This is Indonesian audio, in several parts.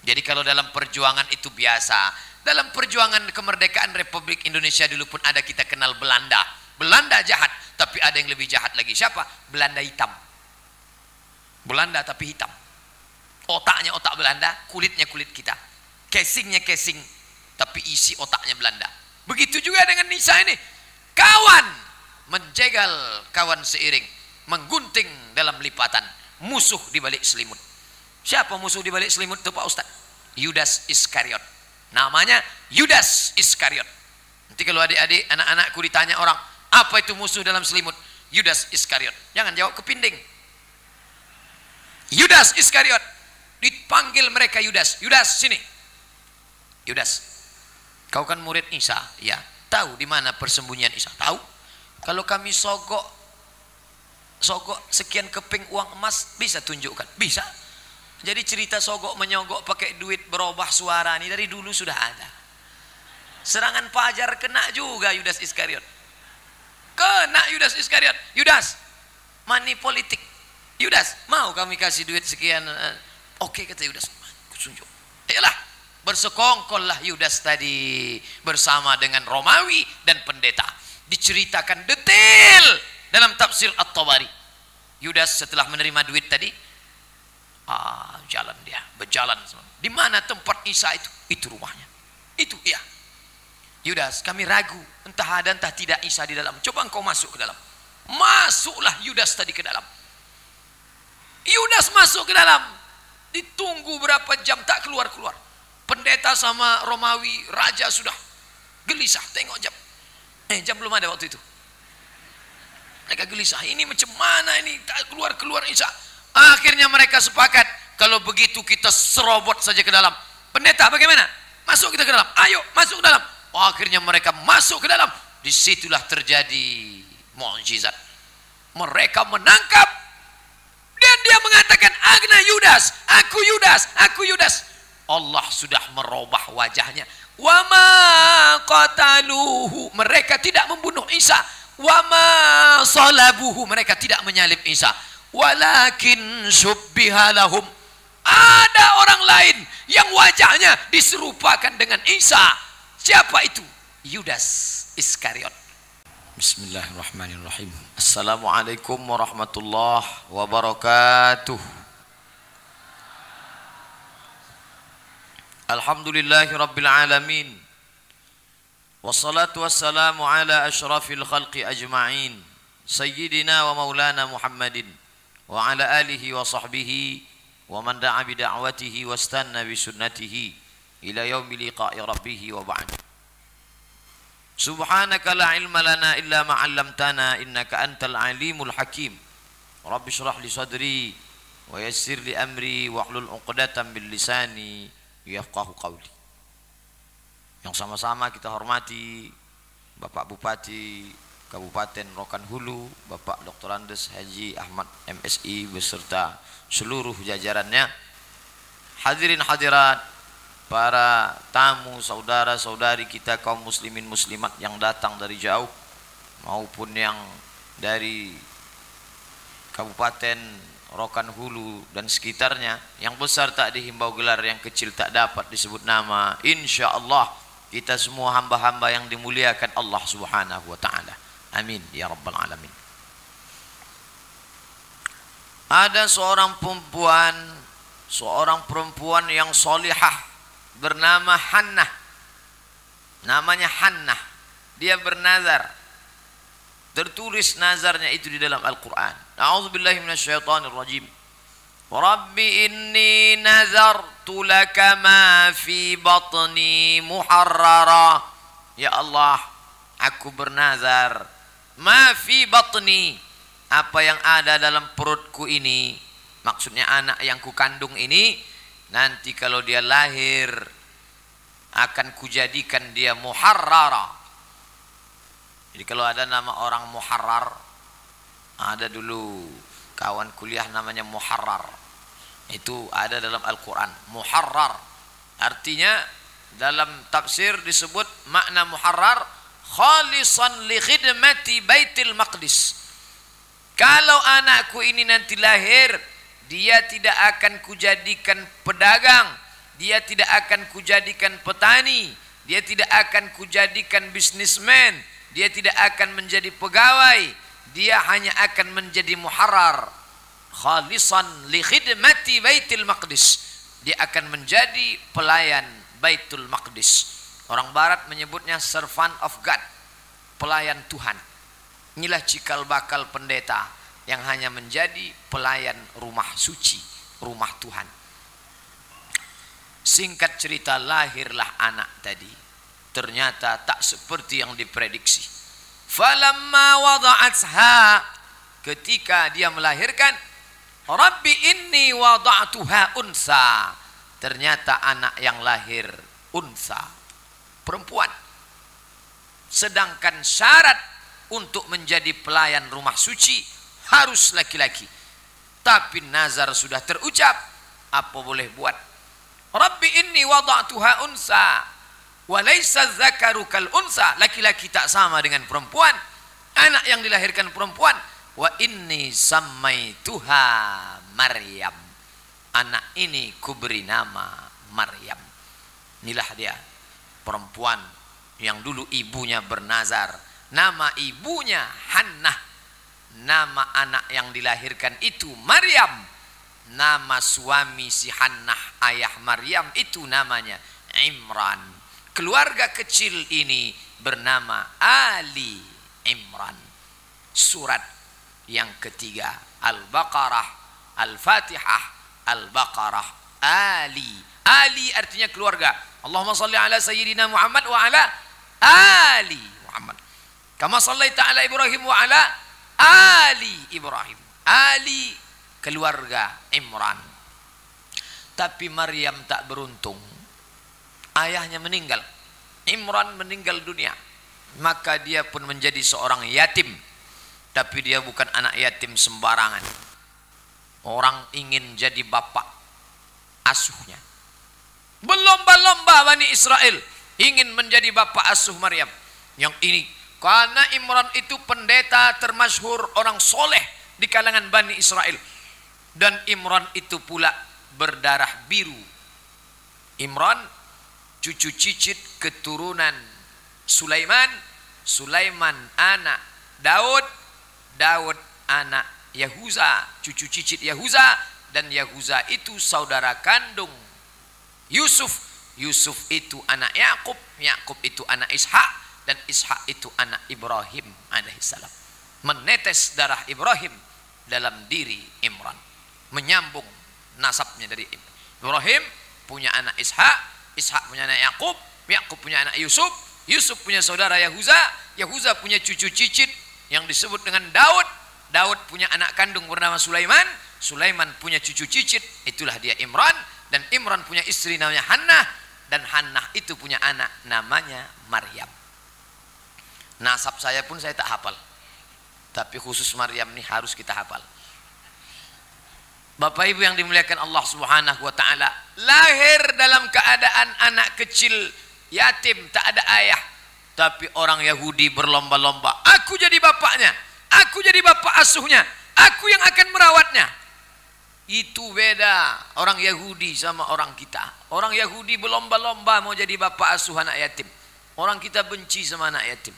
Jadi kalau dalam perjuangan itu biasa. Dalam perjuangan kemerdekaan Republik Indonesia dulu pun ada kita kenal Belanda. Belanda jahat, tapi ada yang lebih jahat lagi. Siapa? Belanda hitam. Belanda tapi hitam. Otaknya otak Belanda, kulitnya kulit kita. Casingnya casing, tapi isi otaknya Belanda. Begitu juga dengan Nisa ini. Kawan menjegal kawan seiring, menggunting dalam lipatan. Musuh di balik selimut. Siapa musuh di balik selimut itu Pak Ustaz? Yudas Iskariot. Namanya Yudas Iskariot. Nanti kalau adik-adik, anak-anakku ditanya orang, apa itu musuh dalam selimut? Yudas Iskariot. Jangan jawab kepinding. Yudas Iskariot. Dipanggil mereka Yudas. Yudas sini. Yudas, kau kan murid Isa, ya. Tahu di mana persembunyian Isa? Tahu. Kalau kami sogok sekian keping uang emas, bisa tunjukkan? Bisa. Jadi cerita sogok menyogok pakai duit berubah suara ini dari dulu sudah ada. Serangan fajar kena juga Yudas Iskariot. Kena Yudas Iskariot. Yudas, money politik. Yudas, mau kami kasih duit sekian? Oke, kata Yudas. Aku tunjuk. Ayolah, bersekongkollah Yudas tadi bersama dengan Romawi dan pendeta. Diceritakan detail dalam tafsir At-Tabari. Yudas setelah menerima duit tadi, jalan dia, berjalan. Di mana tempat Isa itu? Itu rumahnya. Itu iya. Yudas, kami ragu, entah ada entah tidak Isa di dalam. Coba engkau masuk ke dalam. Masuklah Yudas tadi ke dalam. Yudas masuk ke dalam. Ditunggu berapa jam tak keluar-keluar. Pendeta sama Romawi, raja sudah gelisah. Tengok jam. Jam belum ada waktu itu. Mereka gelisah. Ini macam mana ini? Tak keluar-keluar Isa. Akhirnya mereka sepakat, kalau begitu kita serobot saja ke dalam. Pendeta bagaimana? Masuk kita ke dalam. Ayo masuk ke dalam. Akhirnya mereka masuk ke dalam. Disitulah terjadi mukjizat. Mereka menangkap dan dia mengatakan, Agna Yudas, aku Yudas, aku Yudas. Allah sudah merubah wajahnya. Wa ma qataluhu, mereka tidak membunuh Isa. Wa ma salabuhu, mereka tidak menyalib Isa. Walakin syubbiha lahum, ada orang lain yang wajahnya diserupakan dengan Isa. Siapa itu? Yudas Iskariot. Bismillahirrahmanirrahim. Assalamualaikum warahmatullahi wabarakatuh. Alhamdulillahi rabbil alamin. Wassalatu wassalamu ala ashrafil khalqi ajma'in, sayyidina wa maulana Muhammadin wa ala alihi wa sahbihi wa man da'a bi da'watihi wastanna bi sunnatihi ila yaumi liqa'i rabbih wa ba'd. Subhanaka la ilma lana illa ma 'allamtana innaka antal alimul hakim. Rabbi shrah li sadri wa yassir li amri wa hlul 'uqdatam min lisani yafqahu qawli. Yang sama-sama kita hormati Bapak Bupati Kabupaten Rokan Hulu, Bapak Dr. Andes Haji Ahmad MSI beserta seluruh jajarannya, hadirin hadirat, para tamu, saudara-saudari kita kaum muslimin muslimat yang datang dari jauh maupun yang dari Kabupaten Rokan Hulu dan sekitarnya, yang besar tak dihimbau gelar, yang kecil tak dapat disebut nama. Insya Allah kita semua hamba-hamba yang dimuliakan Allah Subhanahu wa ta'ala. Amin ya rabbal alamin. Ada seorang perempuan yang solihah bernama Hannah. Namanya Hannah. Dia bernazar. Tertulis nazarnya itu di dalam Al-Quran. A'udzubillahi minasyaitonirrajim. Rabbi inni nazartu laka ma fi batni muharrara. Ya Allah, aku bernazar, ma fi batni, apa yang ada dalam perutku ini, maksudnya anak yang kukandung ini, nanti kalau dia lahir akan kujadikan dia muharrara. Jadi kalau ada nama orang muharrar, ada dulu kawan kuliah namanya Muharrar, itu ada dalam Al-Quran. Muharrar artinya dalam tafsir disebut makna muharrar khalisan li khidmati Baitul Maqdis. Kalau anakku ini nanti lahir, dia tidak akan kujadikan pedagang, dia tidak akan kujadikan petani, dia tidak akan kujadikan bisnismen, dia tidak akan menjadi pegawai, dia hanya akan menjadi muharrar khalisan li khidmati Baitul Maqdis. Dia akan menjadi pelayan Baitul Maqdis. Orang barat menyebutnya servant of God, pelayan Tuhan. Inilah cikal bakal pendeta yang hanya menjadi pelayan rumah suci, rumah Tuhan. Singkat cerita, lahirlah anak tadi. Ternyata tak seperti yang diprediksi. Falamma wada'atha, ketika dia melahirkan, Rabbi inni wada'tuha unsa. Ternyata anak yang lahir unsa, perempuan. Sedangkan syarat untuk menjadi pelayan rumah suci harus laki-laki. Tapi nazar sudah terucap, apa boleh buat? Rabbi inni wada'tuha unsa wa laysa dzakaru kal unsa. Laki-laki tak sama dengan perempuan. Anak yang dilahirkan perempuan. Wa inni sammaituha Maryam. Anak ini kuberi nama Maryam. Inilah dia perempuan yang dulu ibunya bernazar. Nama ibunya Hannah. Nama anak yang dilahirkan itu Maryam. Nama suami si Hannah, ayah Maryam, itu namanya Imran. Keluarga kecil ini bernama Ali Imran. Surat yang ketiga, Al-Baqarah, Al-Fatihah, Al-Baqarah, Ali. Ali artinya keluarga. Allahumma salli ala Sayyidina Muhammad wa ala Ali Muhammad. Kama sallaita ala Ibrahim wa ala Ali Ibrahim. Ali keluarga Imran. Tapi Maryam tak beruntung. Ayahnya meninggal. Imran meninggal dunia. Maka dia pun menjadi seorang yatim. Tapi dia bukan anak yatim sembarangan. Orang ingin jadi bapak asuhnya. Berlomba-lomba Bani Israel ingin menjadi bapak asuh Maryam. Yang ini karena Imran itu pendeta termasyhur, orang soleh di kalangan Bani Israel. Dan Imran itu pula berdarah biru. Imran cucu cicit keturunan Sulaiman. Sulaiman anak Daud. Daud anak Yahuza, cucu cicit Yahuza. Dan Yahuza itu saudara kandung Yusuf. Yusuf itu anak Yakub. Yakub itu anak Ishak. Dan Ishak itu anak Ibrahim alaihissalam. Menetes darah Ibrahim dalam diri Imran. Menyambung nasabnya dari Ibrahim, punya anak Ishak, Ishak punya anak Yakub, Yakub punya anak Yusuf, Yusuf punya saudara Yahuza, Yahuza punya cucu cicit yang disebut dengan Daud, Daud punya anak kandung bernama Sulaiman, Sulaiman punya cucu cicit, itulah dia Imran. Dan Imran punya istri namanya Hannah, dan Hannah itu punya anak namanya Maryam. Nasab saya pun saya tak hafal, tapi khusus Maryam ini harus kita hafal. Bapak Ibu yang dimuliakan Allah Subhanahu wa taala, lahir dalam keadaan anak kecil yatim, tak ada ayah. Tapi orang Yahudi berlomba-lomba, aku jadi bapaknya, aku jadi bapak asuhnya, aku yang akan merawatnya. Itu beda orang Yahudi sama orang kita. Orang Yahudi berlomba-lomba mau jadi bapak asuh anak yatim. Orang kita benci sama anak yatim.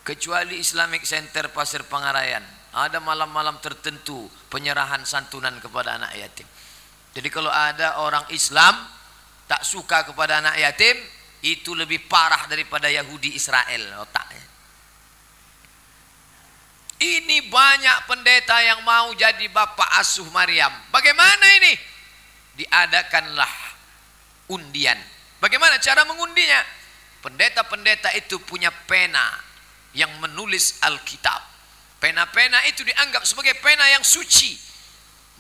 Kecuali Islamic Center Pasir Pangarayan, ada malam-malam tertentu penyerahan santunan kepada anak yatim. Jadi kalau ada orang Islam tak suka kepada anak yatim, itu lebih parah daripada Yahudi Israel otaknya. Ini banyak pendeta yang mau jadi bapak asuh Maryam. Bagaimana ini? Diadakanlah undian. Bagaimana cara mengundinya? Pendeta-pendeta itu punya pena yang menulis Alkitab. Pena-pena itu dianggap sebagai pena yang suci.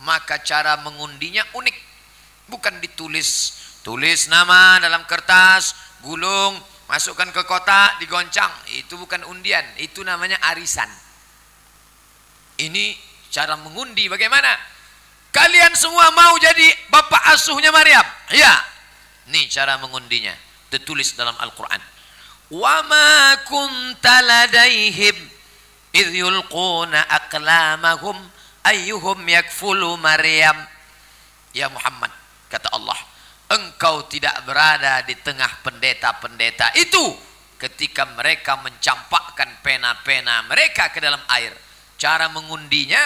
Maka cara mengundinya unik. Bukan ditulis. Tulis nama dalam kertas, gulung, masukkan ke kotak, digoncang. Itu bukan undian. Itu namanya arisan. Ini cara mengundi bagaimana? Kalian semua mau jadi bapak asuhnya Maryam? Ya. Ini cara mengundinya. Tertulis dalam Al-Quran. Wa ma kunta ladaihim idh yulquna aqlamahum ayyuhum yakfulu Maryam. Ya Muhammad, kata Allah, engkau tidak berada di tengah pendeta-pendeta itu ketika mereka mencampakkan pena-pena mereka ke dalam air. Cara mengundinya,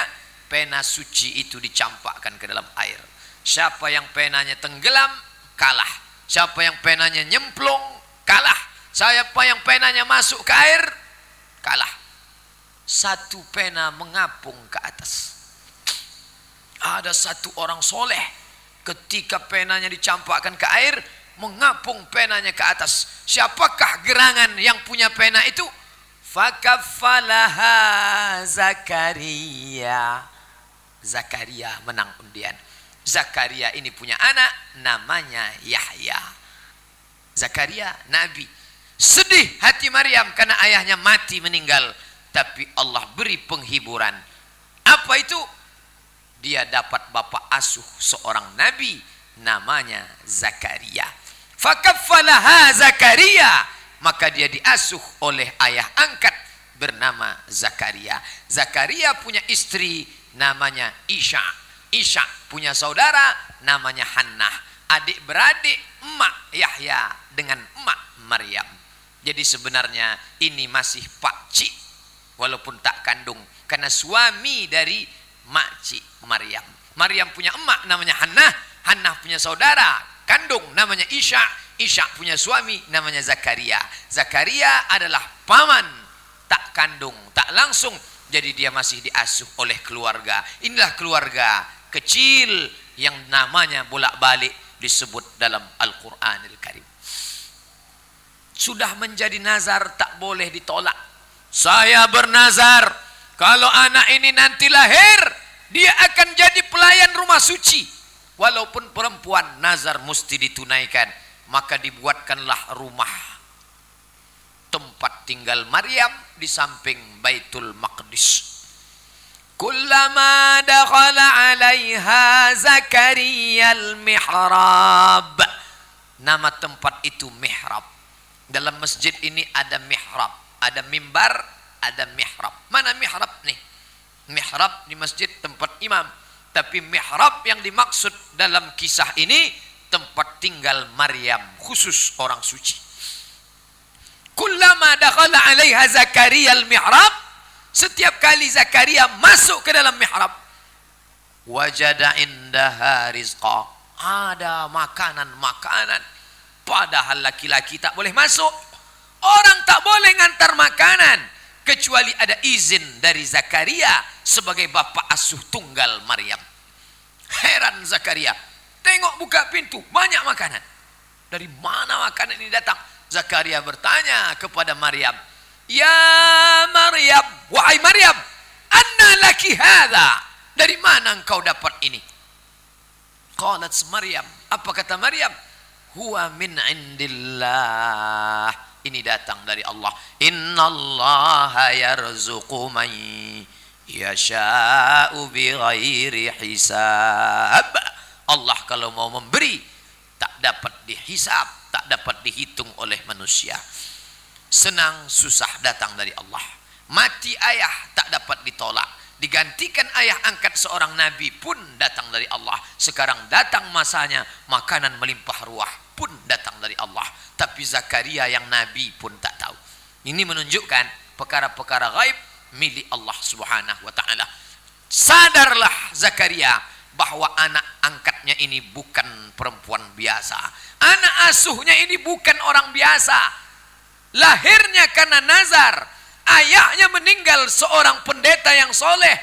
pena suci itu dicampakkan ke dalam air. Siapa yang penanya tenggelam, kalah. Siapa yang penanya nyemplung, kalah. Siapa yang penanya masuk ke air, kalah. Satu pena mengapung ke atas. Ada satu orang soleh, ketika penanya dicampakkan ke air, mengapung penanya ke atas. Siapakah gerangan yang punya pena itu? Fakaffalaha Zakaria. Zakaria menang undian. Zakaria ini punya anak namanya Yahya. Zakaria nabi. Sedih hati Maryam karena ayahnya mati meninggal, tapi Allah beri penghiburan. Apa itu? Dia dapat bapak asuh seorang nabi namanya Zakaria. Fakaffalaha Zakaria, maka dia diasuh oleh ayah angkat bernama Zakaria. Zakaria punya istri namanya Isya. Isya punya saudara namanya Hannah. Adik beradik emak Yahya dengan emak Maryam. Jadi sebenarnya ini masih pakcik walaupun tak kandung, karena suami dari makcik Maryam. Maryam punya emak namanya Hannah. Hannah punya saudara kandung namanya Isya. Isya punya suami namanya Zakaria. Zakaria adalah paman, tak kandung, tak langsung. Jadi dia masih diasuh oleh keluarga. Inilah keluarga kecil yang namanya bolak-balik disebut dalam Al-Quranil Karim. Sudah menjadi nazar, tak boleh ditolak. Saya bernazar, kalau anak ini nanti lahir, dia akan jadi pelayan rumah suci. Walaupun perempuan, nazar mesti ditunaikan. Maka dibuatkanlah rumah tempat tinggal Maryam di samping Baitul Maqdis. Kullama dakhala 'alaiha Zakaria al-mihrab. Nama tempat itu mihrab. Dalam masjid ini ada mihrab, ada mimbar, ada mihrab. Mana mihrab nih? Mihrab di masjid tempat imam. Tapi mihrab yang dimaksud dalam kisah ini tempat tinggal Maryam, khusus orang suci. Kullama dakhala 'alaiha Zakaria al-mihrab, setiap kali Zakaria masuk ke dalam mihrab, wajada indaha rizqa, ada makanan-makanan. Padahal laki-laki tak boleh masuk. Orang tak boleh ngantar makanan kecuali ada izin dari Zakaria sebagai bapak asuh tunggal Maryam. Heran Zakaria, tengok buka pintu, banyak makanan. Dari mana makanan ini datang? Zakaria bertanya kepada Maryam, ya Maryam, wahai Maryam, anna laki hadha, dari mana engkau dapat ini? Qalat Maryam, apa kata Maryam? Huwa min indillah, ini datang dari Allah. Innallaha yarzuqu man yasha'u bighairi hisab. Allah kalau mau memberi tak dapat dihisab, tak dapat dihitung oleh manusia. Senang susah datang dari Allah. Mati ayah tak dapat ditolak. Digantikan ayah angkat seorang nabi pun datang dari Allah. Sekarang datang masanya makanan melimpah ruah pun datang dari Allah. Tapi Zakaria yang nabi pun tak tahu. Ini menunjukkan perkara-perkara gaib milik Allah Subhanahu wa taala. Sadarlah Zakaria bahwa anak angkatnya ini bukan perempuan biasa. Anak asuhnya ini bukan orang biasa. Lahirnya karena nazar. Ayahnya meninggal seorang pendeta yang soleh.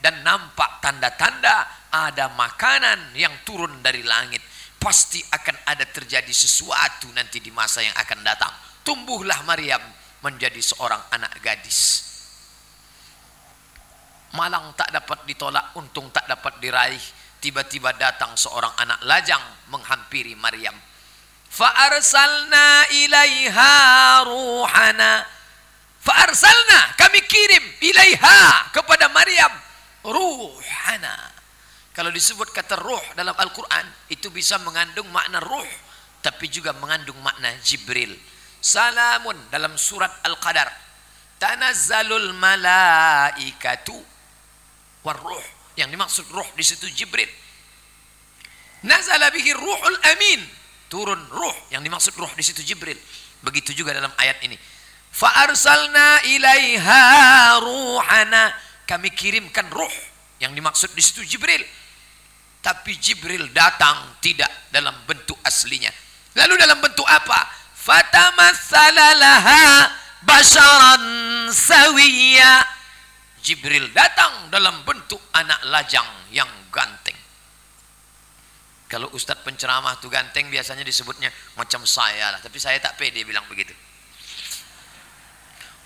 Dan nampak tanda-tanda ada makanan yang turun dari langit. Pasti akan ada terjadi sesuatu nanti di masa yang akan datang. Tumbuhlah Maryam menjadi seorang anak gadis. Malang tak dapat ditolak, untung tak dapat diraih. Tiba-tiba datang seorang anak lajang menghampiri Maryam. Fa'arsalna ilaiha ruhana. Fa'arsalna, kami kirim ilaiha, kepada Maryam, ruhana. Kalau disebut kata ruh dalam Al-Quran, itu bisa mengandung makna ruh, tapi juga mengandung makna Jibril. Salamun dalam surat Al-Qadar, tanazzalul malaikatu warruh. Yang dimaksud ruh di situ Jibril. Nazala bihi ruhul amin. turun ruh. Yang dimaksud ruh di situ Jibril. Begitu juga dalam ayat ini. Fa arsalna ilaiha ruhana, kami kirimkan ruh. Yang dimaksud di situ Jibril. Tapi Jibril datang tidak dalam bentuk aslinya. Lalu dalam bentuk apa? Fatamatsala laha basharan sawiyya. Jibril datang dalam bentuk anak lajang yang ganteng. Kalau ustadz penceramah tuh ganteng biasanya disebutnya macam saya lah, tapi saya tak pede bilang begitu.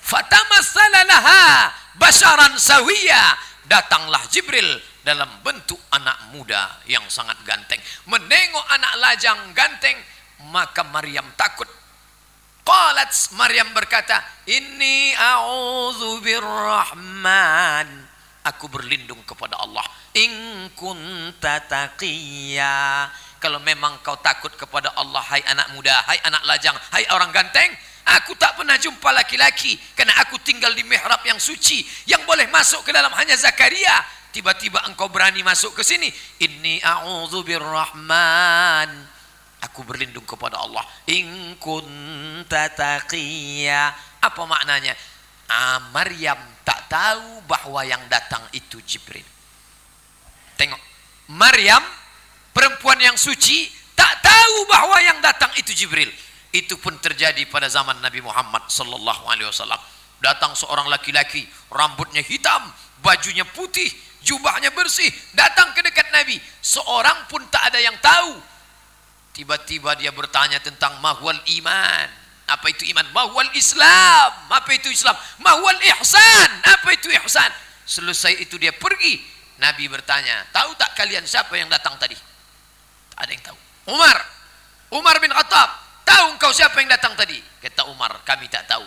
Fatamatsala laha basharan sawiyya, datanglah Jibril dalam bentuk anak muda yang sangat ganteng. Menengok anak lajang ganteng, maka Maryam takut. Qalat, Maryam berkata, inni a'udzu birrahman, aku berlindung kepada Allah. In kunta taqiyya, kalau memang kau takut kepada Allah, hai anak muda, hai anak lajang, hai orang ganteng, aku tak pernah jumpa laki-laki, karena aku tinggal di mihrab yang suci, yang boleh masuk ke dalam hanya Zakaria. Tiba-tiba engkau berani masuk ke sini. Inni a'udzu birrahman, aku berlindung kepada Allah. In kunta taqiyya. Apa maknanya? Maryam tak tahu bahwa yang datang itu Jibril. Tengok, Maryam perempuan yang suci tak tahu bahwa yang datang itu Jibril. Itu pun terjadi pada zaman Nabi Muhammad sallallahu alaihi wasallam. Datang seorang laki-laki, rambutnya hitam, bajunya putih, jubahnya bersih, datang ke dekat Nabi. Seorang pun tak ada yang tahu. Tiba-tiba dia bertanya tentang mahwal iman. Apa itu iman? Mahwal Islam. Apa itu Islam? Mahwal ihsan. Apa itu ihsan? Selesai itu dia pergi. Nabi bertanya, tahu tak kalian siapa yang datang tadi? Tak ada yang tahu. Umar bin Khattab, tahu engkau siapa yang datang tadi? Kata Umar, kami tak tahu.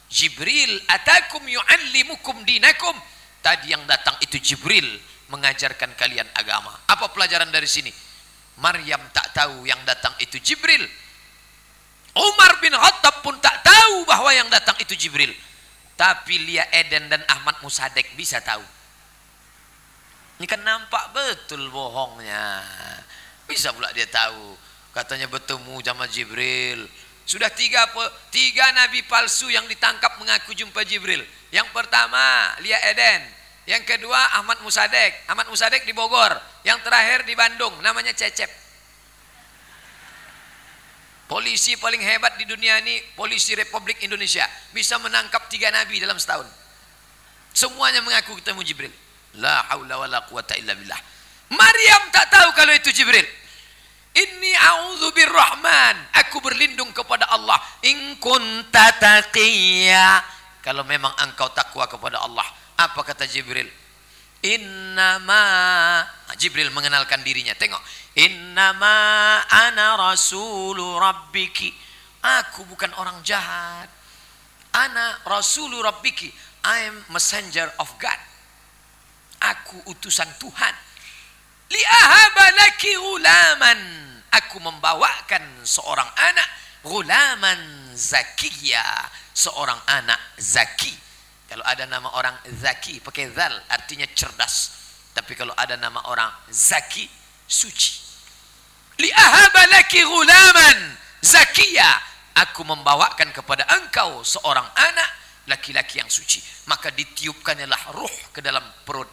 Jibril atakum yu'allimukum dinakum. Tadi yang datang itu Jibril mengajarkan kalian agama. Apa pelajaran dari sini? Maryam tak tahu yang datang itu Jibril. Umar bin Khattab pun tak tahu bahwa yang datang itu Jibril. Tapi Lia Eden dan Ahmad Musadek bisa tahu. Ini kan nampak betul bohongnya. Bisa pula dia tahu. Katanya bertemu sama Jibril. Sudah tiga nabi palsu yang ditangkap mengaku jumpa Jibril. Yang pertama Lia Eden, yang kedua Ahmad Musadek. Ahmad Musadek di Bogor, yang terakhir di Bandung, namanya Cecep. Polisi paling hebat di dunia ini polisi Republik Indonesia, bisa menangkap 3 nabi dalam setahun. Semuanya mengaku ketemu Jibril. La haula wala quwata illa billah. Maryam tak tahu kalau itu Jibril. Inni a'udzu birrahman, aku berlindung kepada Allah. In kunta taqiyya, kalau memang engkau takwa kepada Allah. Apa kata Jibril? Innama, Jibril mengenalkan dirinya. Tengok, innama ana rasulu rabbiki, aku bukan orang jahat. Ana rasulu rabbiki, I am messenger of God. Aku utusan Tuhan. Li'ahaba laki ghulaman, aku membawakan seorang anak, ghulaman zakiyya, seorang anak zaki. Kalau ada nama orang zaki pakai zal, artinya cerdas. Tapi kalau ada nama orang zaki, suci. Li'ahaba laki ghulaman zakiyya, aku membawakan kepada engkau seorang anak laki-laki yang suci. Maka ditiupkannya ruh ke dalam perut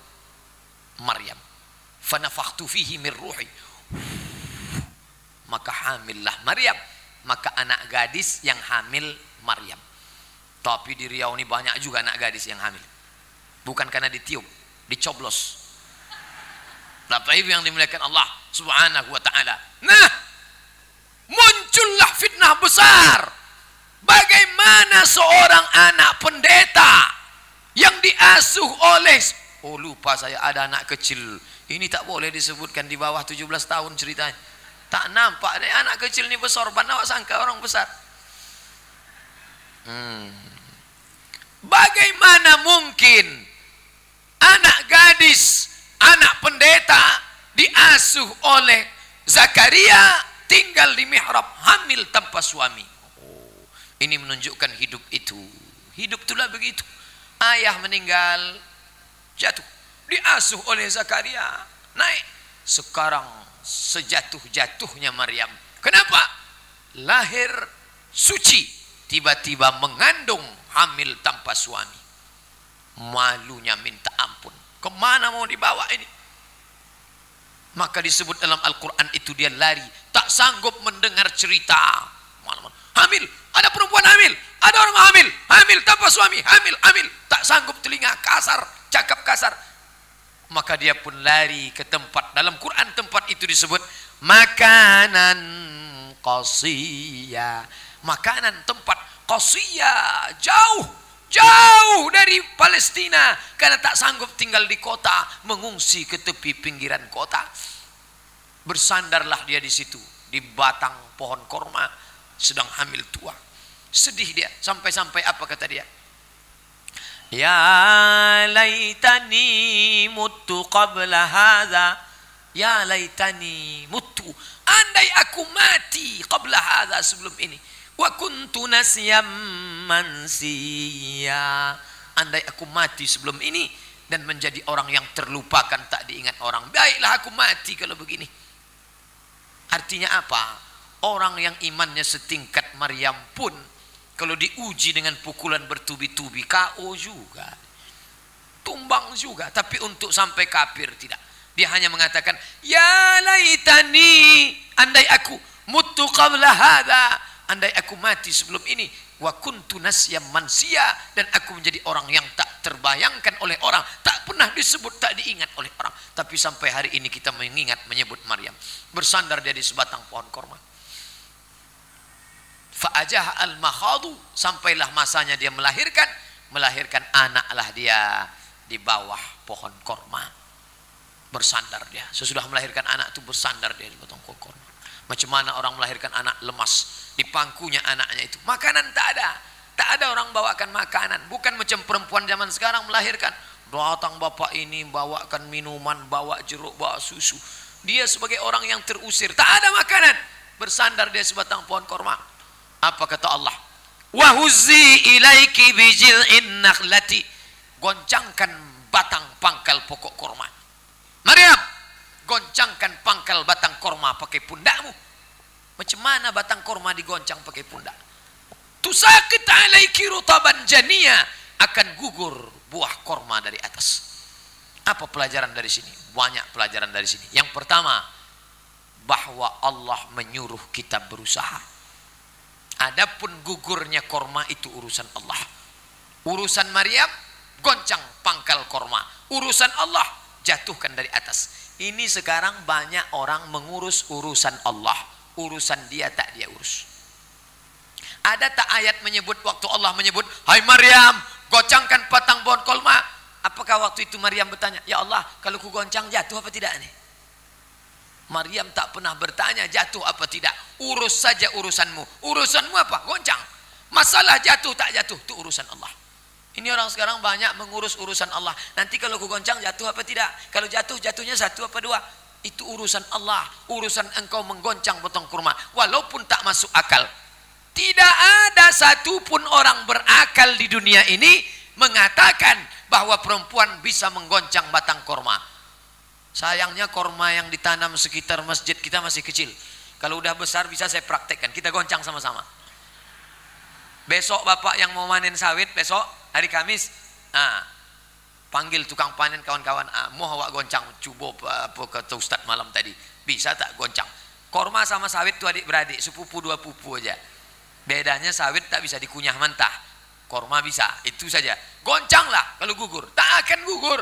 Maryam. Fanafakhtu fihi min ruhi, maka hamillah Maryam. Maka anak gadis yang hamil Maryam. Tapi di Riau ini banyak juga anak gadis yang hamil, bukan karena ditiup, dicoblos. Bapak Ibu yang dimuliakan Allah subhanahu wa ta'ala. Nah, muncullah fitnah besar. Bagaimana seorang anak pendeta yang diasuh oleh, oh lupa saya, ada anak kecil. Ini tak boleh disebutkan di bawah 17 tahun ceritanya. Tak nampak deh anak kecil ini besar, awak sangka orang besar. Bagaimana mungkin anak gadis, anak pendeta diasuh oleh Zakaria, tinggal di mihrab, hamil tanpa suami. Oh, ini menunjukkan hidup itu. Hidup itulah begitu. Ayah meninggal, jatuh, diasuh oleh Zakaria, naik. Sekarang sejatuh-jatuhnya Maryam, Kenapa? Lahir suci, tiba-tiba mengandung, hamil tanpa suami. Malunya minta ampun. Kemana mau dibawa ini? Maka disebut dalam Al-Quran itu dia lari, tak sanggup mendengar cerita. Hamil, ada perempuan hamil, ada orang hamil tanpa suami, hamil, tak sanggup, telinga kasar, cakap kasar. Maka dia pun lari ke tempat, dalam Quran tempat itu disebut makanan qasiyah, makanan tempat qasiyah, jauh dari Palestina, karena tak sanggup tinggal di kota, mengungsi ke tepi pinggiran kota. Bersandarlah dia di situ, di batang pohon korma, sedang hamil tua. Sedih dia, sampai-sampai apa kata dia? Ya laitani mutu qabla hadza, ya laitani mutu, andai aku mati qabla hadza, sebelum ini. Wa kuntu nasyam mansiya, andai aku mati sebelum ini dan menjadi orang yang terlupakan, tak diingat orang. Baiklah aku mati kalau begini. Artinya apa? Orang yang imannya setingkat Maryam pun kalau diuji dengan pukulan bertubi-tubi, KO juga, tumbang juga. Tapi untuk sampai kafir tidak. Dia hanya mengatakan, ya laitani, andai aku mutu qabla hadza, andai aku mati sebelum ini, wa kuntu nasyam mansiya, dan aku menjadi orang yang tak terbayangkan oleh orang, tak pernah disebut, tak diingat oleh orang. Tapi sampai hari ini kita mengingat, menyebut Maryam. Bersandar dia di sebatang pohon korma. Fa'ajah al-makhadu, sampailah masanya dia melahirkan anaklah dia di bawah pohon korma. Bersandar dia, sesudah melahirkan anak itu bersandar dia di batang pohon korma. Macam mana orang melahirkan anak lemas, di pangkunya anaknya itu, makanan tak ada orang bawakan makanan. Bukan macam perempuan zaman sekarang melahirkan, datang bapak ini bawakan minuman, bawa jeruk, bawa susu. Dia sebagai orang yang terusir, tak ada makanan, bersandar dia sebatang pohon korma. Apa kata Allah? Wa huzzi ilaiki bijil'in nakhlati, goncangkan batang pangkal pokok korma. Maryam, goncangkan pangkal batang korma pakai pundakmu. Macam mana batang korma digoncang pakai pundak? Tusaqit alaiki rutaban janiya, akan gugur buah korma dari atas. Apa pelajaran dari sini? Banyak pelajaran dari sini. Yang pertama, bahwa Allah menyuruh kita berusaha. Adapun gugurnya korma itu urusan Allah. Urusan Maryam, goncang pangkal korma. Urusan Allah, jatuhkan dari atas. Ini sekarang banyak orang mengurus urusan Allah, urusan dia tak dia urus. Ada tak ayat menyebut, waktu Allah menyebut, hai Maryam, goncangkan batang pohon korma? Apakah waktu itu Maryam bertanya, ya Allah, kalau ku goncang jatuh apa tidak nih? Maryam tak pernah bertanya jatuh apa tidak. Urus saja urusanmu. Urusanmu apa? Goncang. Masalah jatuh tak jatuh, itu urusan Allah. Ini orang sekarang banyak mengurus urusan Allah. Nanti kalau ku goncang jatuh apa tidak? Kalau jatuh, jatuhnya satu apa dua? Itu urusan Allah. Urusan engkau menggoncang potong kurma, walaupun tak masuk akal. Tidak ada satupun orang berakal di dunia ini mengatakan bahwa perempuan bisa menggoncang batang kurma. Sayangnya korma yang ditanam sekitar masjid kita masih kecil. Kalau udah besar bisa saya praktekkan. Kita goncang sama-sama. Besok bapak yang mau panen sawit, besok hari Kamis, panggil tukang panen kawan-kawan. Mau awak goncang cubo apa kata Ustadz malam tadi. Bisa tak goncang? Korma sama sawit itu adik-beradik, sepupu dua pupu aja. Bedanya sawit tak bisa dikunyah mentah. Korma bisa, itu saja. Goncanglah kalau gugur. Tak akan gugur.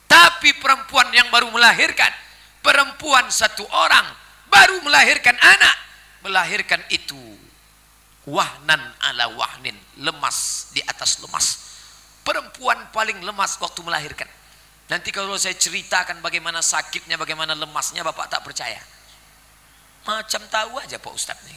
Tapi perempuan yang baru melahirkan, perempuan satu orang baru melahirkan anak, melahirkan itu wahnan ala wahnin, lemas di atas lemas. Perempuan paling lemas waktu melahirkan. Nanti kalau saya ceritakan bagaimana sakitnya, bagaimana lemasnya, bapak tak percaya. Macam tahu aja Pak Ustadz.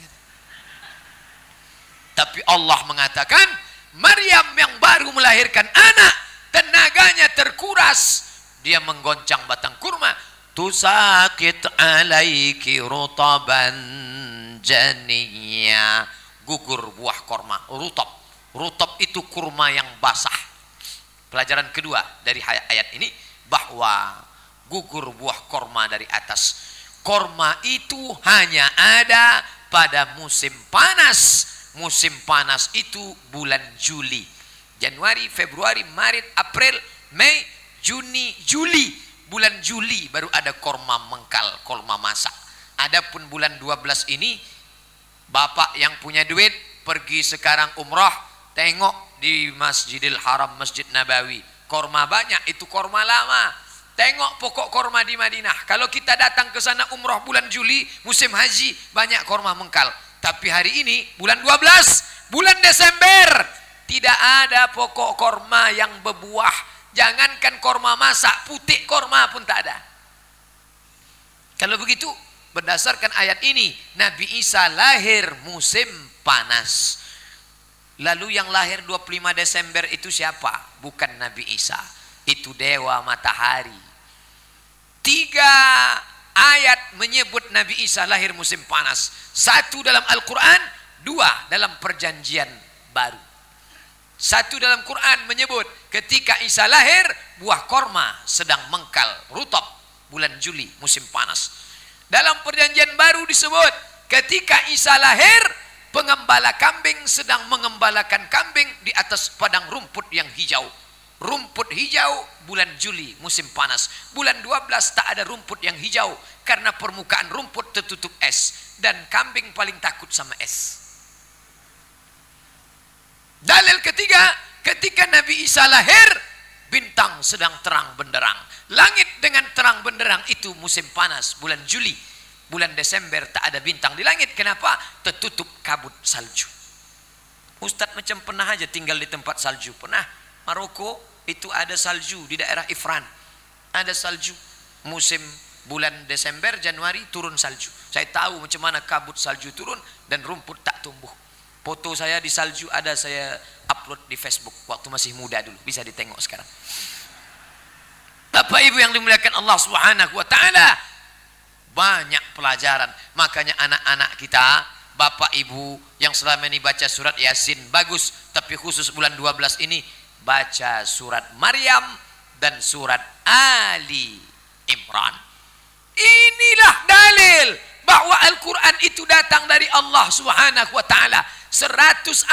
Tapi Allah mengatakan, Maryam yang baru melahirkan anak, tenaganya terkuras, dia menggoncang batang kurma. Tusaqit alaiki rutaban janiyya, gugur buah kurma. Rutab itu kurma yang basah. Pelajaran kedua dari ayat ini, bahwa gugur buah kurma dari atas. Korma itu hanya ada pada musim panas. Musim panas itu bulan Juli. Januari, Februari, Maret, April, Mei, Juni, Juli. Bulan Juli baru ada korma mengkal, korma masak. Adapun bulan 12 ini, bapak yang punya duit pergi sekarang umrah, tengok di Masjidil Haram, Masjid Nabawi, korma banyak, itu korma lama. Tengok pokok korma di Madinah. Kalau kita datang ke sana umrah bulan Juli, musim haji, banyak korma mengkal. Tapi hari ini bulan 12, bulan Desember, tidak ada pokok korma yang berbuah. Jangankan korma masak, putih korma pun tak ada. Kalau begitu, berdasarkan ayat ini, Nabi Isa lahir musim panas. Lalu yang lahir 25 Desember itu siapa? Bukan Nabi Isa, itu dewa matahari. 3 ayat menyebut Nabi Isa lahir musim panas. 1 dalam Al-Quran, 2 dalam perjanjian baru. 1 dalam Quran menyebut ketika Isa lahir, buah korma sedang mengkal, rutab, bulan Juli, musim panas. Dalam perjanjian baru disebut ketika Isa lahir, pengembala kambing sedang mengembalakan kambing di atas padang rumput yang hijau. Rumput hijau bulan Juli, musim panas. Bulan 12 tak ada rumput yang hijau karena permukaan rumput tertutup es, dan kambing paling takut sama es. Dalil ketiga, ketika Nabi Isa lahir, bintang sedang terang benderang. Langit dengan terang benderang itu musim panas, bulan Juli. Bulan Desember tak ada bintang di langit. Kenapa? Tertutup kabut salju. Ustadz macam pernah aja tinggal di tempat salju. Pernah Maroko itu ada salju di daerah Ifran. Ada salju. Musim bulan Desember, Januari turun salju. Saya tahu macam mana kabut salju turun dan rumput tak tumbuh. Foto saya di salju ada, saya upload di Facebook waktu masih muda dulu. Bisa ditengok sekarang. Bapak Ibu yang dimuliakan Allah Subhanahu wa taala, banyak pelajaran. Makanya anak-anak kita, Bapak Ibu yang selama ini baca surat Yasin bagus, tapi khusus bulan 12 ini baca surat Maryam dan surat Ali Imran. Inilah dalil bahwa Al-Quran itu datang dari Allah Subhanahu wa taala. 114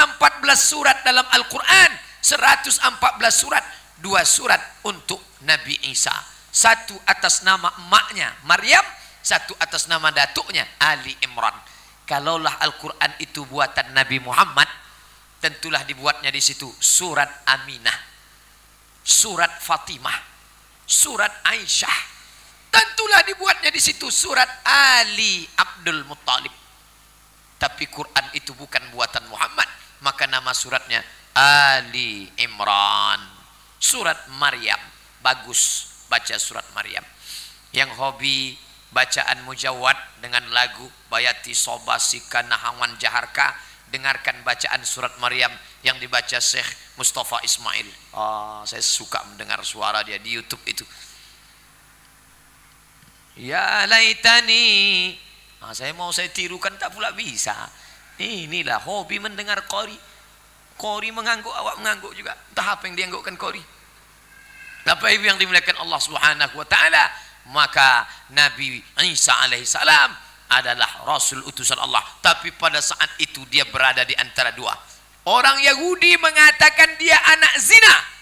surat dalam Al-Quran, 114 surat, 2 surat untuk Nabi Isa. 1 atas nama emaknya Maryam, 1 atas nama datuknya Ali Imran. Kalaulah Al-Quran itu buatan Nabi Muhammad, tentulah dibuatnya di situ surat Aminah, surat Fatimah, surat Aisyah. Tentulah dibuatnya di situ surat Ali Abdul Muttalib. Tapi Quran itu bukan buatan Muhammad, maka nama suratnya Ali Imran. Surat Maryam, bagus baca surat Maryam. Yang hobi bacaan mujawad dengan lagu Bayati Sobasika Nahawan Jaharka, dengarkan bacaan surat Maryam yang dibaca Syekh Mustafa Ismail. Saya suka mendengar suara dia di YouTube itu. Ya laitani, saya mau saya tirukan tak pula bisa. Inilah hobi mendengar qori. Qori mengangguk, awak mengangguk juga. Entah apa yang dianggukkan qori. Bapak Ibu yang dimuliakan Allah Subhanahu wa taala, maka Nabi Isa alaihissalam adalah Rasul utusan Allah. Tapi pada saat itu dia berada di antara dua. Orang Yahudi mengatakan dia anak zina.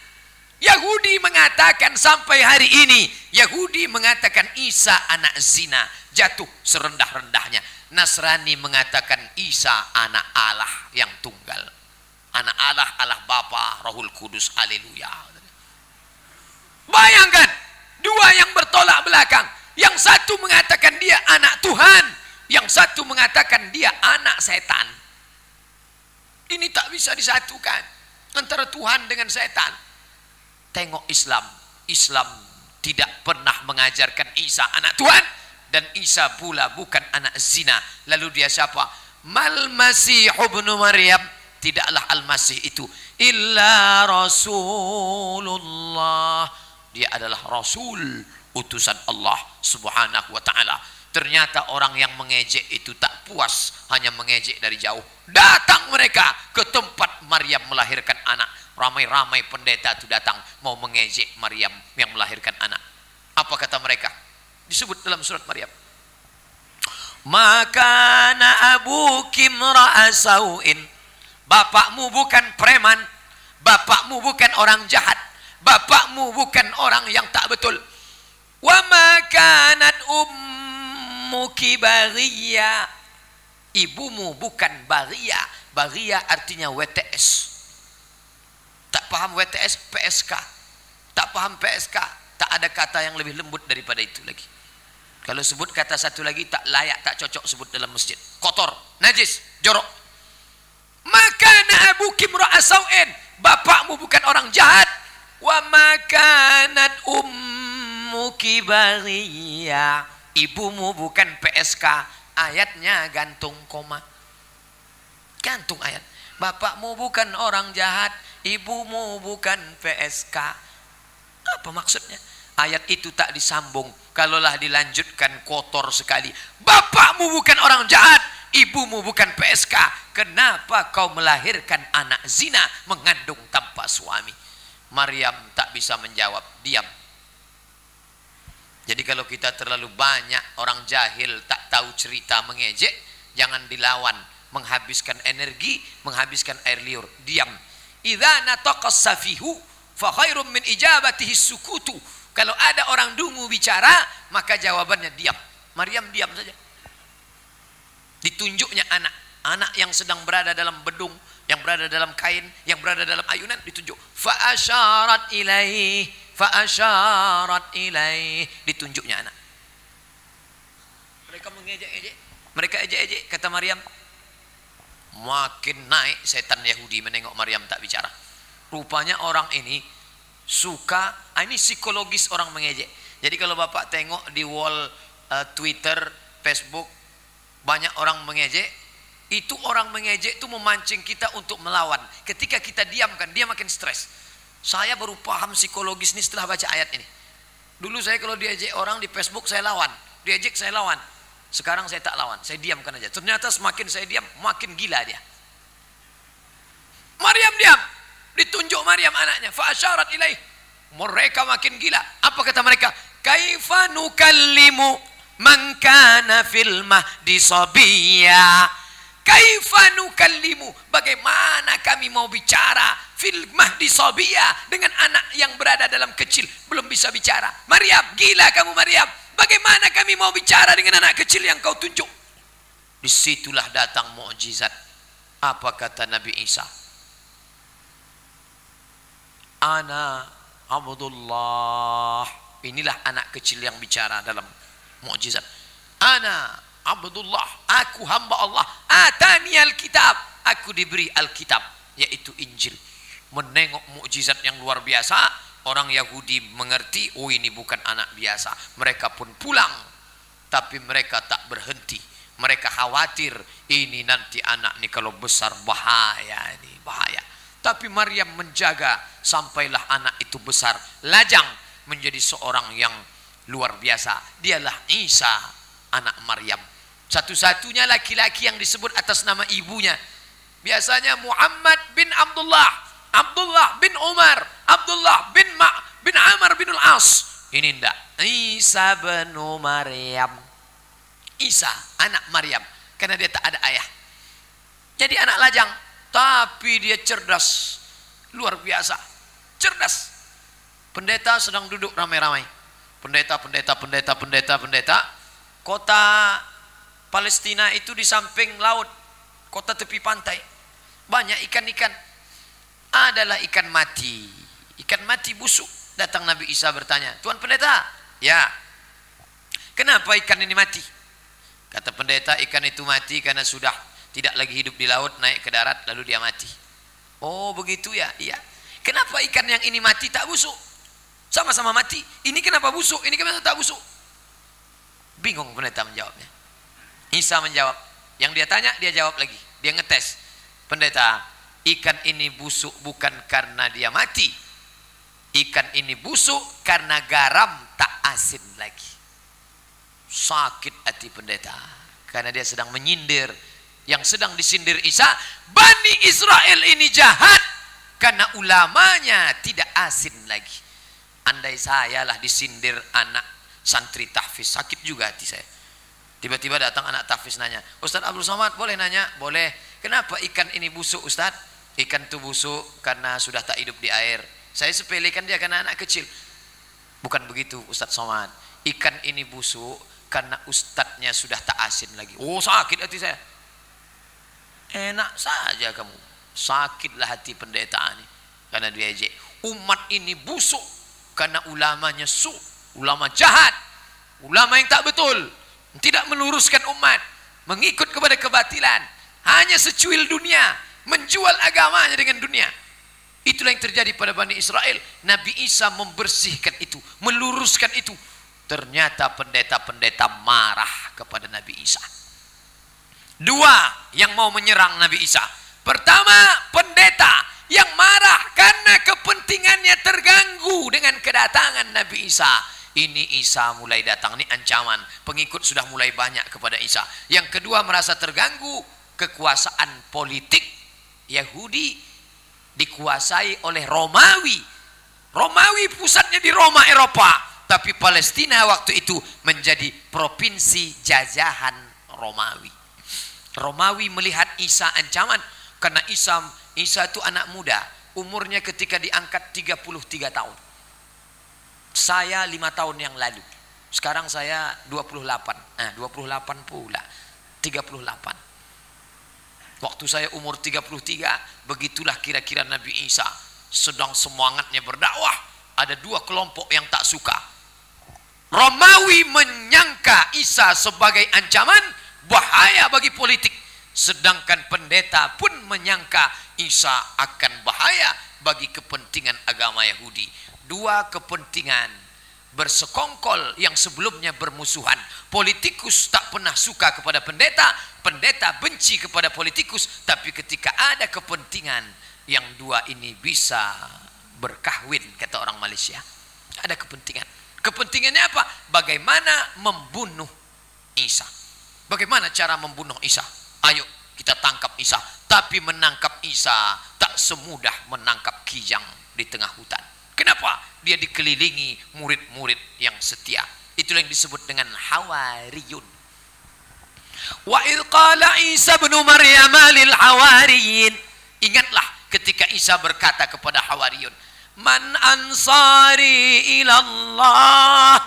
Yahudi mengatakan sampai hari ini, Yahudi mengatakan Isa anak zina, jatuh serendah-rendahnya. Nasrani mengatakan Isa anak Allah yang tunggal. Anak Allah, Allah Bapa, Rohul Kudus, haleluya. Bayangkan, dua yang bertolak belakang. Yang satu mengatakan dia anak Tuhan, yang satu mengatakan dia anak setan. Ini tak bisa disatukan antara Tuhan dengan setan. Tengok Islam. Islam tidak pernah mengajarkan Isa anak Tuhan, dan Isa pula bukan anak zina. Lalu dia siapa? Mal Masih ibnu Maryam. Tidaklah Al-Masih itu illa Rasulullah. Dia adalah Rasul utusan Allah Subhanahu wa ta'ala. Ternyata orang yang mengejek itu tak puas hanya mengejek dari jauh. Datang mereka ke tempat Maryam melahirkan anak. Ramai-ramai pendeta itu datang mau mengejek Maryam yang melahirkan anak. Apa kata mereka? Disebut dalam surat Maryam. Maka na abuki mra'asauin, bapakmu bukan preman, bapakmu bukan orang jahat, bapakmu bukan orang yang tak betul. Wa makanat ummuki baghiya, ibumu bukan baghiya. Baghiya artinya WTS. Tak paham WTS, PSK. Tak paham PSK, tak ada kata yang lebih lembut daripada itu lagi. Kalau sebut kata satu lagi tak layak, tak cocok sebut dalam masjid. Kotor, najis, jorok. Maka na abuki mra'asauin, bapakmu bukan orang jahat. Wa makanat ummuki baghiya, ibumu bukan PSK. Ayatnya gantung koma. Gantung ayat. Bapakmu bukan orang jahat, ibumu bukan PSK. Apa maksudnya? Ayat itu tak disambung. Kalaulah dilanjutkan kotor sekali. Bapakmu bukan orang jahat, ibumu bukan PSK. Kenapa kau melahirkan anak zina, mengandung tanpa suami? Maryam tak bisa menjawab, diam. Jadi kalau kita terlalu banyak orang jahil tak tahu cerita mengejek, jangan dilawan, menghabiskan energi, menghabiskan air liur. Diam. Idza nataqas safihu fa khairum min ijabatihi sukutu. Kalau ada orang dungu bicara, maka jawabannya diam. Maryam diam saja. Ditunjuknya anak, anak yang sedang berada dalam bedung, yang berada dalam kain, yang berada dalam ayunan, ditunjuk. Fa asyarat ilaihi, fa asyarat ilaihi, ditunjuknya anak. Mereka mengejek-ejek, mereka ejek-ejek, kata Maryam. Makin naik setan Yahudi menengok Maryam tak bicara. Rupanya orang ini suka, ini psikologis orang mengejek. Jadi kalau Bapak tengok di wall Twitter, Facebook, banyak orang mengejek. Itu orang mengejek itu memancing kita untuk melawan. Ketika kita diamkan, dia makin stres. Saya baru paham psikologis ini setelah baca ayat ini. Dulu saya kalau diejek orang di Facebook, saya lawan. Diejek saya lawan. Sekarang saya tak lawan, saya diamkan aja. Ternyata semakin saya diam, makin gila dia. Maryam diam. Ditunjuk Maryam anaknya, fa asyarat ilaih. Mereka makin gila. Apa kata mereka? Kaifa nukallimu man kana fil mahdi sabiyya. Kaifa nukallimu, bagaimana kami mau bicara fil mahdi sabiyya, dengan anak yang berada dalam kecil belum bisa bicara. Maryam, gila kamu Maryam. Bagaimana kami mau bicara dengan anak kecil yang kau tunjuk? Disitulah datang mukjizat. Apa kata Nabi Isa? Ana Abdullah. Inilah anak kecil yang bicara dalam mukjizat. Ana Abdullah, aku hamba Allah. Atani alkitab, aku diberi alkitab, yaitu Injil. Menengok mukjizat yang luar biasa, orang Yahudi mengerti, oh ini bukan anak biasa. Mereka pun pulang, tapi mereka tak berhenti. Mereka khawatir, ini nanti anak ini kalau besar bahaya, ini bahaya. Tapi Maryam menjaga sampailah anak itu besar, lajang menjadi seorang yang luar biasa. Dialah Isa, anak Maryam. Satu-satunya laki-laki yang disebut atas nama ibunya. Biasanya Muhammad bin Abdullah, Abdullah bin Umar, Abdullah bin Amr bin Al-As. Ini enggak. Isa bin Maryam. Isa, anak Maryam. Karena dia tak ada ayah. Jadi anak lajang. Tapi dia cerdas, luar biasa, cerdas. Pendeta sedang duduk ramai-ramai. Pendeta. Kota Palestina itu di samping laut, kota tepi pantai. Banyak ikan-ikan. Adalah ikan mati busuk. Datang Nabi Isa bertanya, Tuan Pendeta, ya, kenapa ikan ini mati? Kata pendeta, ikan itu mati karena sudah tidak lagi hidup di laut, naik ke darat, lalu dia mati. Oh begitu ya? Iya. Kenapa ikan yang ini mati tak busuk? Sama-sama mati. Ini kenapa busuk? Ini kenapa tak busuk? Bingung pendeta menjawabnya. Isa menjawab. Yang dia tanya, dia jawab lagi. Dia ngetes. Pendeta, ikan ini busuk bukan karena dia mati. Ikan ini busuk karena garam tak asin lagi. Sakit hati pendeta. Karena dia sedang menyindir. Yang sedang disindir Isa, Bani Israel ini jahat karena ulamanya tidak asin lagi. Andai saya lah disindir anak santri tahfiz, sakit juga hati saya. Tiba-tiba datang anak tahfiz nanya, Ustaz Abdul Somad boleh nanya? Boleh. Kenapa ikan ini busuk Ustaz? Ikan itu busuk karena sudah tak hidup di air. Saya sepelekan dia karena anak kecil. Bukan begitu Ustaz Somad. Ikan ini busuk karena ustadznya sudah tak asin lagi. Oh, sakit hati saya. Enak saja kamu. Sakitlah hati pendeta ini karena diejek. Umat ini busuk karena ulamanya ulama jahat, ulama yang tak betul, tidak meluruskan umat, mengikut kepada kebatilan, hanya secuil dunia, menjual agamanya dengan dunia. Itulah yang terjadi pada Bani Israel. Nabi Isa membersihkan itu, meluruskan itu. Ternyata pendeta-pendeta marah kepada Nabi Isa. Dua yang mau menyerang Nabi Isa. Pertama, pendeta yang marah karena kepentingannya terganggu dengan kedatangan Nabi Isa. Ini Isa mulai datang, ini ancaman. Pengikut sudah mulai banyak kepada Isa. Yang kedua, merasa terganggu kekuasaan politik Yahudi dikuasai oleh Romawi. Romawi pusatnya di Roma, Eropa. Tapi Palestina waktu itu menjadi provinsi jajahan Romawi. Romawi melihat Isa ancaman karena Isa itu anak muda. Umurnya ketika diangkat 33 tahun. Saya 5 tahun yang lalu. Sekarang saya 28. Nah, 28 pula. 38. Waktu saya umur 33, begitulah kira-kira Nabi Isa sedang semangatnya berdakwah. Ada dua kelompok yang tak suka. Romawi menyangka Isa sebagai ancaman bahaya bagi politik, sedangkan pendeta pun menyangka Isa akan bahaya bagi kepentingan agama Yahudi. Dua kepentingan bersekongkol yang sebelumnya bermusuhan. Politikus tak pernah suka kepada pendeta, pendeta benci kepada politikus. Tapi ketika ada kepentingan, yang dua ini bisa berkahwin, kata orang Malaysia. Ada kepentingan. Kepentingannya apa? Bagaimana membunuh Isa. Bagaimana cara membunuh Isa? Ayo kita tangkap Isa. Tapi menangkap Isa tak semudah menangkap kijang di tengah hutan. Kenapa? Dia dikelilingi murid-murid yang setia. Itulah yang disebut dengan Hawariyun. Wa idh qala Isa bin Maryam lil hawariyin. Ingatlah ketika Isa berkata kepada Hawariyun, Man ansari ilallah.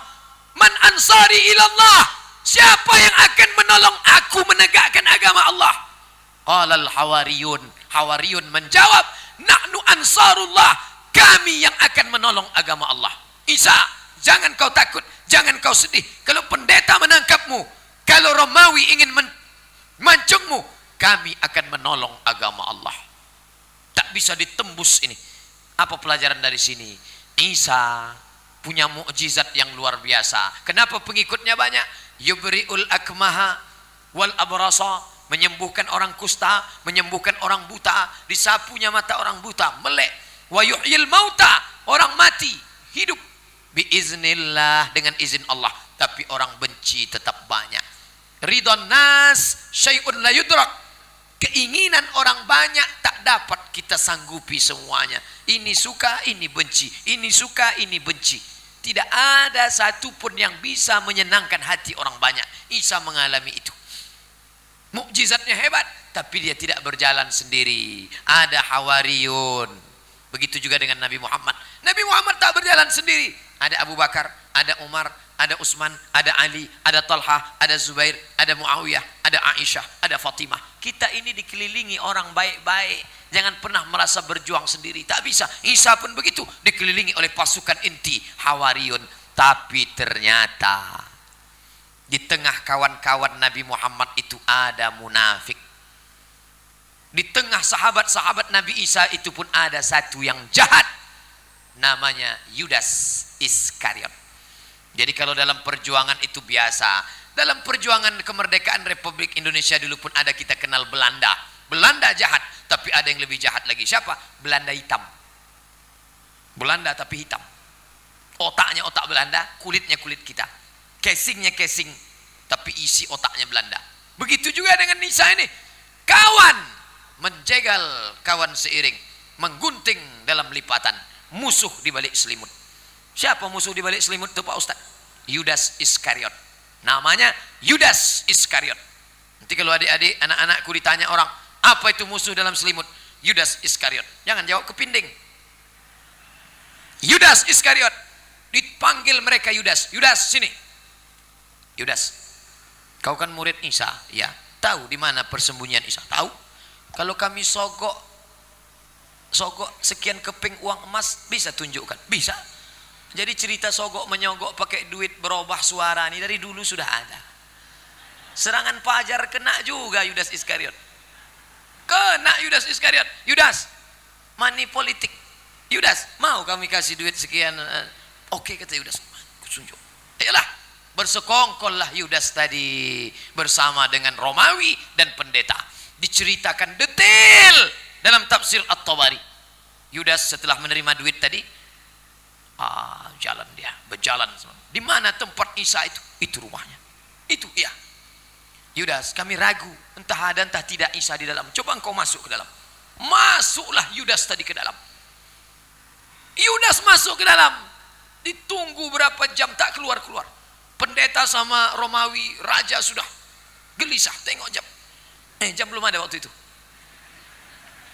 Man ansari ilallah. Siapa yang akan menolong aku menegakkan agama Allah? Qalal hawariyun. Hawariyun menjawab, Nahnu ansarullah. Kami yang akan menolong agama Allah. Isa, jangan kau takut, jangan kau sedih. Kalau pendeta menangkapmu, kalau Romawi ingin mancungmu, kami akan menolong agama Allah. Tak bisa ditembus ini. Apa pelajaran dari sini? Isa punya mukjizat yang luar biasa. Kenapa pengikutnya banyak? Yubri'ul akmaha wal abrasa, menyembuhkan orang kusta, menyembuhkan orang buta, disapunya mata orang buta, melek. Wa yuhyil mauta, orang mati hidup biiznillah, dengan izin Allah. Tapi orang benci tetap banyak. Ridwan nas syai'un la yudrak. Keinginan orang banyak tak dapat kita sanggupi semuanya. Ini suka, ini benci. Ini suka, ini benci. Tidak ada satupun yang bisa menyenangkan hati orang banyak. Isa mengalami itu. Mukjizatnya hebat, tapi dia tidak berjalan sendiri. Ada Hawariyun. Begitu juga dengan Nabi Muhammad. Nabi Muhammad tak berjalan sendiri. Ada Abu Bakar, ada Umar, ada Utsman, ada Ali, ada Talha, ada Zubair, ada Muawiyah, ada Aisyah, ada Fatimah. Kita ini dikelilingi orang baik-baik. Jangan pernah merasa berjuang sendiri. Tak bisa. Isa pun begitu, dikelilingi oleh pasukan inti Hawariyun. Tapi ternyata di tengah kawan-kawan Nabi Muhammad itu ada munafik. Di tengah sahabat-sahabat Nabi Isa itu pun ada satu yang jahat. Namanya Yudas Iskariot. Jadi kalau dalam perjuangan itu biasa. Dalam perjuangan kemerdekaan Republik Indonesia dulu pun ada, kita kenal Belanda. Belanda jahat, tapi ada yang lebih jahat lagi. Siapa? Belanda hitam. Belanda tapi hitam. Otaknya otak Belanda, kulitnya kulit kita. Casingnya casing, tapi isi otaknya Belanda. Begitu juga dengan Isa ini. Kawan menjegal kawan seiring, menggunting dalam lipatan. Musuh di balik selimut. Siapa musuh di balik selimut itu Pak Ustaz? Yudas Iskariot. Namanya Yudas Iskariot. Nanti kalau adik-adik, anak-anakku ditanya orang, apa itu musuh dalam selimut? Yudas Iskariot. Jangan jawab kepinding. Yudas Iskariot. Dipanggil mereka Yudas. Yudas, sini. Yudas, kau kan murid Isa, ya. Tahu di mana persembunyian Isa? Tahu. Kalau kami sogok sekian keping uang emas, bisa tunjukkan? Bisa. Jadi cerita sogok menyogok pakai duit berubah suara ini dari dulu sudah ada. Serangan fajar kena juga Yudas Iskariot. Kena Yudas Iskariot. Yudas, money politik. Yudas, mau kami kasih duit sekian? Oke, kata Yudas. Tunjuk. Ayolah. Bersekongkollah Yudas tadi bersama dengan Romawi dan pendeta. Diceritakan detail dalam tafsir At-Tabari. Yudas setelah menerima duit tadi, jalan dia, berjalan. Di mana tempat Isa itu? Itu rumahnya. Itu iya. Yudas, kami ragu, entah ada entah tidak Isa di dalam. Coba engkau masuk ke dalam. Masuklah Yudas tadi ke dalam. Yudas masuk ke dalam. Ditunggu berapa jam tak keluar-keluar. Pendeta sama Romawi, raja sudah gelisah, tengok jam. Jam belum ada waktu itu.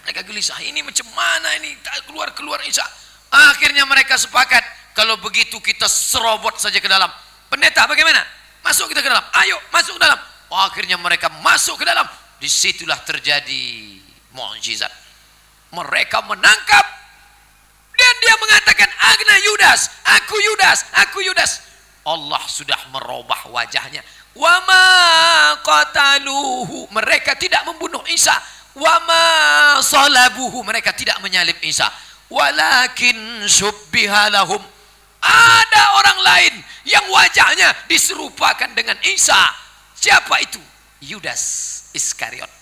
Mereka gelisah, ini macam mana ini, tak keluar-keluar Isa. Akhirnya mereka sepakat, kalau begitu kita serobot saja ke dalam. Pendeta bagaimana? Masuk kita ke dalam, ayo masuk ke dalam. Akhirnya mereka masuk ke dalam. Disitulah terjadi mukjizat. Mereka menangkap. Dan dia mengatakan, Agna Yudas, aku Yudas, aku Yudas. Allah sudah merubah wajahnya. Wa ma qataluhu, mereka tidak membunuh Isa. Wa ma salabuhu, mereka tidak menyalib Isa. Walakin syubbiha lahum, ada orang lain yang wajahnya diserupakan dengan Isa. Siapa itu? Yudas Iskariot.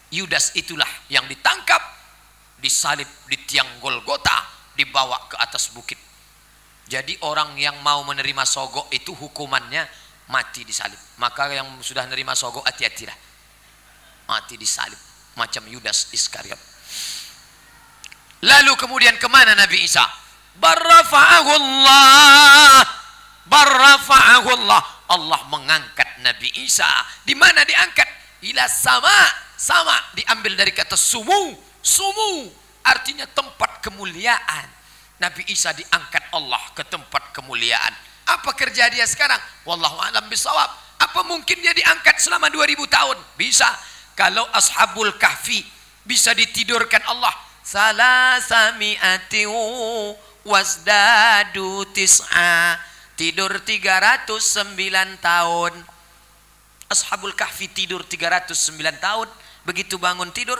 Yudas itulah yang ditangkap, disalib di tiang Golgota, dibawa ke atas bukit. Jadi orang yang mau menerima sogok itu hukumannya mati disalib. Maka yang sudah menerima sogok hati-hatilah, mati disalib macam Yudas Iskariot. Lalu kemudian kemana Nabi Isa? Barrafa'ahullah, barrafa'ahullah. Allah mengangkat Nabi Isa. Di mana diangkat? Ila sama. Sama diambil dari kata sumu. Sumu artinya tempat kemuliaan. Nabi Isa diangkat Allah ke tempat kemuliaan. Apa kerja dia sekarang? Wallahu a'lam bishawab. Apa mungkin dia diangkat selama 2000 tahun? Bisa. Kalau Ashabul Kahfi bisa ditidurkan Allah salasami'ati wasdadu tis'a, tidur 309 tahun. Ashabul Kahfi tidur 309 tahun. Begitu bangun tidur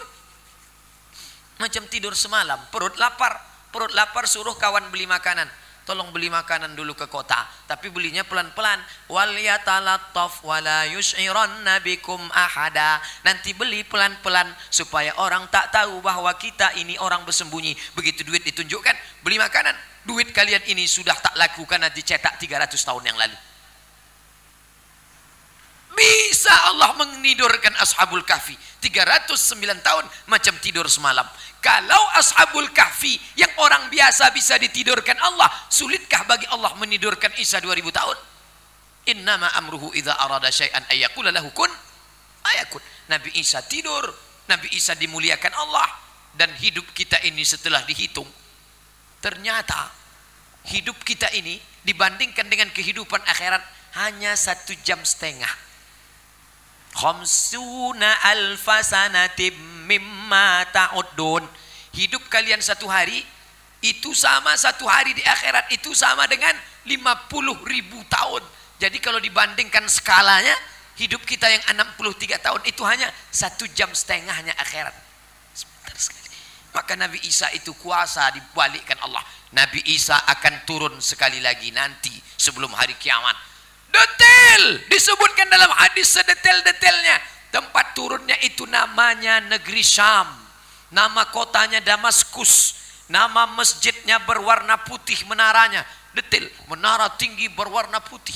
macam tidur semalam, perut lapar. Perut lapar, suruh kawan beli makanan. Tolong beli makanan dulu ke kota, tapi belinya pelan-pelan. Wal yatalattaf wala yush'iranna bikum ahada. Nanti beli pelan-pelan supaya orang tak tahu bahwa kita ini orang bersembunyi. Begitu duit ditunjukkan, beli makanan. Duit kalian ini sudah tak laku karena dicetak 300 tahun yang lalu. Bisa Allah menidurkan Ashabul Kahfi 309 tahun macam tidur semalam. Kalau Ashabul Kahfi yang orang biasa bisa ditidurkan Allah, sulitkah bagi Allah menidurkan Isa 2000 tahun? Innama amruhu idza arada syai'an ayyaqula lahu kun fayakun. Nabi Isa tidur, Nabi Isa dimuliakan Allah. Dan hidup kita ini setelah dihitung, ternyata hidup kita ini dibandingkan dengan kehidupan akhirat hanya 1,5 jam. Khamsuna alfa sanatim mimma ta'udun. Hidup kalian satu hari itu sama satu hari di akhirat itu sama dengan 50.000 tahun. Jadi kalau dibandingkan skalanya, hidup kita yang 63 tahun itu hanya 1,5 jam akhirat. Sebentar sekali. Maka Nabi Isa itu kuasa dibalikkan Allah. Nabi Isa akan turun sekali lagi nanti sebelum hari kiamat. Detail disebutkan dalam hadis sedetail-detailnya. Tempat turunnya itu namanya negeri Syam, nama kotanya Damaskus, nama masjidnya berwarna putih menaranya. Detail, menara tinggi berwarna putih,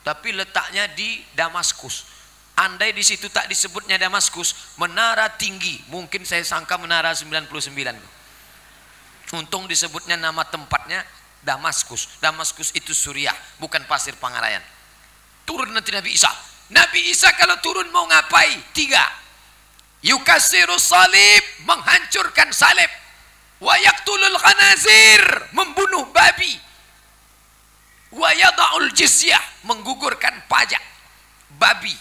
tapi letaknya di Damaskus. Andai di situ tak disebutnya Damaskus, menara tinggi, mungkin saya sangka menara 99. Untung disebutnya nama tempatnya Damaskus. Damaskus itu Suriah, bukan Pasir Pangarayan. turun nanti Nabi Isa. Nabi Isa kalau turun mau ngapai? 3. Yukasirus salib, menghancurkan salib. Wa yaqtulul khanazir, membunuh babi. Wa yada'ul jizyah, menggugurkan pajak. Babi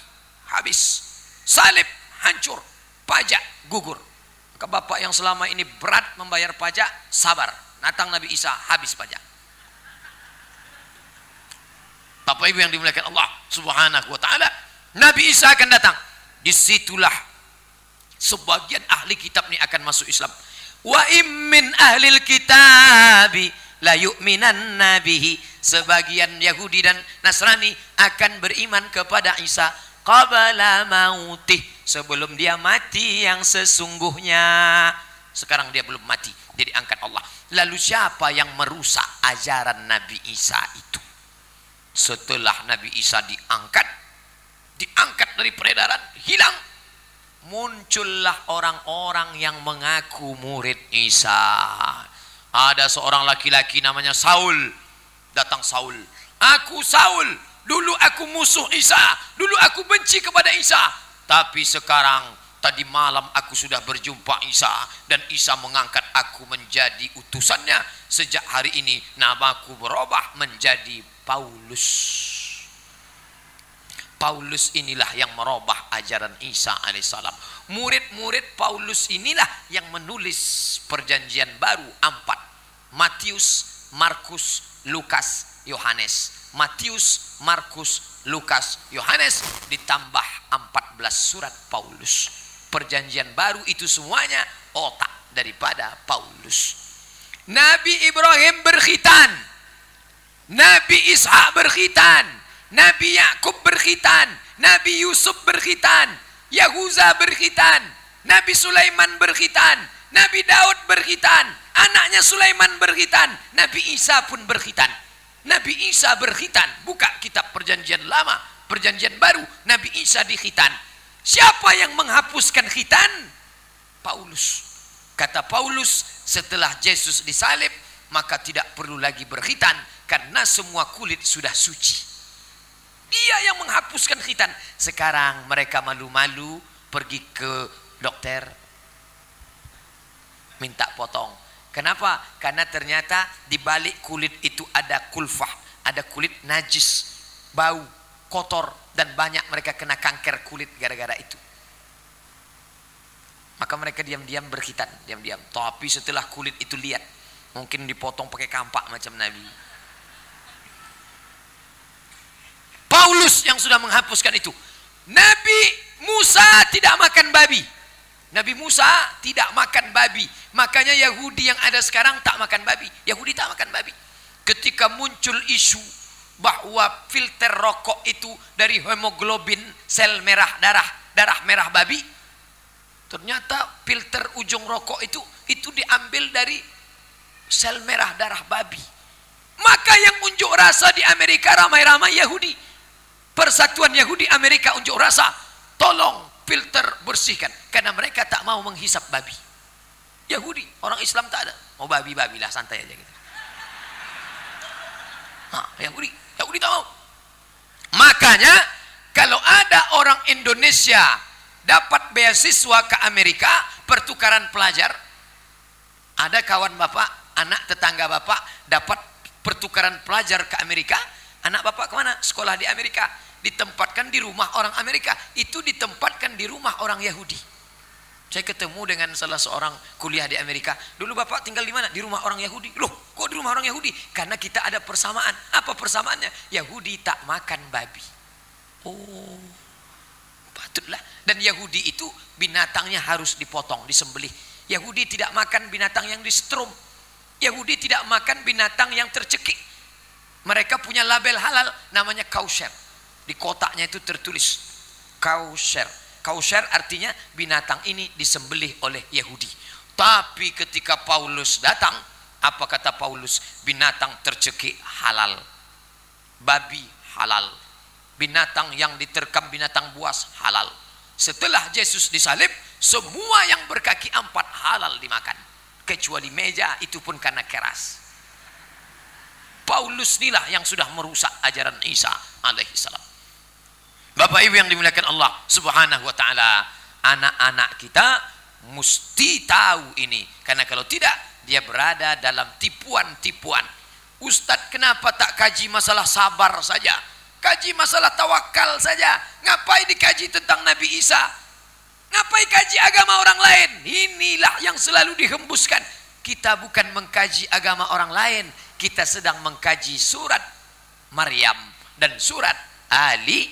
habis, salib hancur, pajak gugur. Maka bapak yang selama ini berat membayar pajak, sabar. Datang Nabi Isa, habis pajak. Bapak Ibu yang dimuliakan Allah Subhanahu wa taala, Nabi Isa akan datang. Disitulah sebagian ahli kitab ini akan masuk Islam. Wa min ahlil kitabi la yu'minanna bihi. Sebagian Yahudi dan Nasrani akan beriman kepada Isa qabla mautih, sebelum dia mati yang sesungguhnya. Sekarang dia belum mati, dia diangkat Allah. Lalu siapa yang merusak ajaran Nabi Isa itu? Setelah Nabi Isa diangkat dari peredaran, hilang, muncullah orang-orang yang mengaku murid Isa. Ada seorang laki-laki namanya Saul. Datang Saul, aku Saul, dulu aku musuh Isa, dulu aku benci kepada Isa, tapi sekarang tadi malam aku sudah berjumpa Isa dan Isa mengangkat aku menjadi utusannya. Sejak hari ini namaku berubah menjadi Paulus. Paulus inilah yang merubah ajaran Isa alaihissalam. Murid-murid Paulus inilah yang menulis perjanjian baru 4. Matius, Markus, Lukas, Yohanes. Matius, Markus, Lukas, Yohanes, ditambah 14 surat Paulus. Perjanjian baru itu semuanya otak daripada Paulus. Nabi Ibrahim berkhitan, Nabi Ishak berkhitan, Nabi Yakub berkhitan, Nabi Yusuf berkhitan, Yahuza berkhitan, Nabi Sulaiman berkhitan, Nabi Daud berkhitan, anaknya Sulaiman berkhitan, Nabi Isa pun berkhitan. Nabi Isa berkhitan, buka kitab perjanjian lama, perjanjian baru, Nabi Isa dikhitan. Siapa yang menghapuskan khitan? Paulus. Kata Paulus, setelah Yesus disalib, maka tidak perlu lagi berkhitan, karena semua kulit sudah suci. Dia yang menghapuskan khitan. Sekarang mereka malu-malu pergi ke dokter, minta potong. Kenapa? Karena ternyata di balik kulit itu ada kulfah, ada kulit najis, bau, kotor, dan banyak mereka kena kanker kulit gara-gara itu. Maka mereka diam-diam berkhitan, diam-diam. Tapi setelah kulit itu lihat, mungkin dipotong pakai kampak macam Nabi. Paulus yang sudah menghapuskan itu. Nabi Musa tidak makan babi. Nabi Musa tidak makan babi. Makanya Yahudi yang ada sekarang tak makan babi. Yahudi tak makan babi. Ketika muncul isu bahwa filter rokok itu dari hemoglobin sel merah darah merah babi, ternyata filter ujung rokok itu diambil dari sel merah darah babi. Maka yang unjuk rasa di Amerika ramai-ramai Yahudi. Persatuan Yahudi Amerika unjuk rasa, tolong filter bersihkan, karena mereka tak mau menghisap babi. Yahudi, orang Islam tak ada. Mau babi-babilah, santai aja gitu. Nah, Yahudi tak mau. Makanya kalau ada orang Indonesia dapat beasiswa ke Amerika, pertukaran pelajar, ada kawan bapak, anak tetangga bapak dapat pertukaran pelajar ke Amerika, anak bapak kemana? Sekolah di Amerika. Ditempatkan di rumah orang Amerika, itu ditempatkan di rumah orang Yahudi. Saya ketemu dengan salah seorang kuliah di Amerika. Dulu bapak tinggal di mana? Di rumah orang Yahudi. Loh, kok di rumah orang Yahudi? Karena kita ada persamaan. Apa persamaannya? Yahudi tak makan babi. Oh, patutlah. Dan Yahudi itu binatangnya harus dipotong, disembelih. Yahudi tidak makan binatang yang disetrum. Yahudi tidak makan binatang yang tercekik. Mereka punya label halal namanya kausher. Di kotaknya itu tertulis kausher. Kausher artinya binatang ini disembelih oleh Yahudi. Tapi ketika Paulus datang, apa kata Paulus? Binatang tercekik halal, babi halal, binatang yang diterkam binatang buas halal. Setelah Yesus disalib, semua yang berkaki 4 halal dimakan, kecuali meja, itu pun karena keras. Paulus inilah yang sudah merusak ajaran Isa alaihissalam. Bapak Ibu yang dimuliakan Allah Subhanahu wa taala, anak-anak kita mesti tahu ini, karena kalau tidak dia berada dalam tipuan-tipuan. Ustadz, kenapa tak kaji masalah sabar saja? Kaji masalah tawakal saja. Ngapain dikaji tentang Nabi Isa? Ngapain kaji agama orang lain? Inilah yang selalu dihembuskan. Kita bukan mengkaji agama orang lain, kita sedang mengkaji surat Maryam dan surat Ali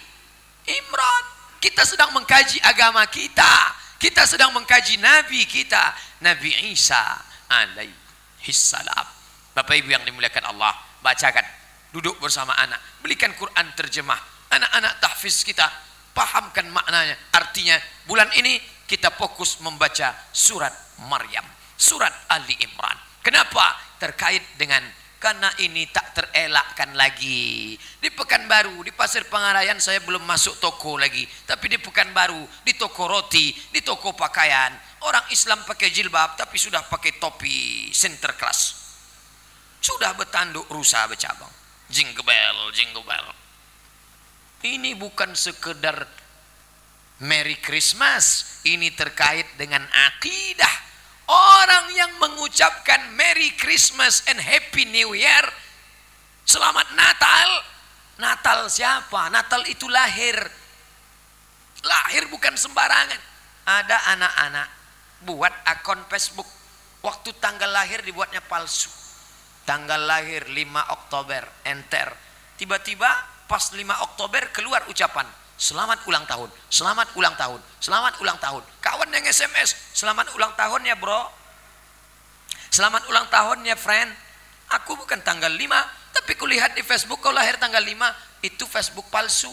Imran. Kita sedang mengkaji agama kita. Kita sedang mengkaji Nabi kita, Nabi Isa alaihi salam. Bapak Ibu yang dimuliakan Allah, bacakan, duduk bersama anak, belikan Quran terjemah, anak-anak tahfiz kita, pahamkan maknanya. Artinya bulan ini kita fokus membaca surat Maryam, surat Ali Imran. Kenapa? Terkait dengan, karena ini tak terelakkan lagi. Di Pekanbaru, di Pasir Pangarayan saya belum masuk toko lagi, tapi di Pekanbaru, di toko roti, di toko pakaian, orang Islam pakai jilbab tapi sudah pakai topi Sinterklas, sudah bertanduk rusa bercabang, jingle bell, jingle bell. Ini bukan sekedar Merry Christmas, ini terkait dengan akidah. Orang yang mengucapkan Merry Christmas and Happy New Year, selamat Natal. Natal siapa? Natal itu lahir. Lahir bukan sembarangan. Ada anak-anak buat akun Facebook, waktu tanggal lahir dibuatnya palsu. Tanggal lahir 5 Oktober, enter. Tiba-tiba pas 5 Oktober keluar ucapan, selamat ulang tahun, selamat ulang tahun, selamat ulang tahun. Kawan yang SMS, selamat ulang tahun ya bro, selamat ulang tahun ya friend. Aku bukan tanggal 5, tapi kulihat di Facebook kau lahir tanggal 5, itu Facebook palsu.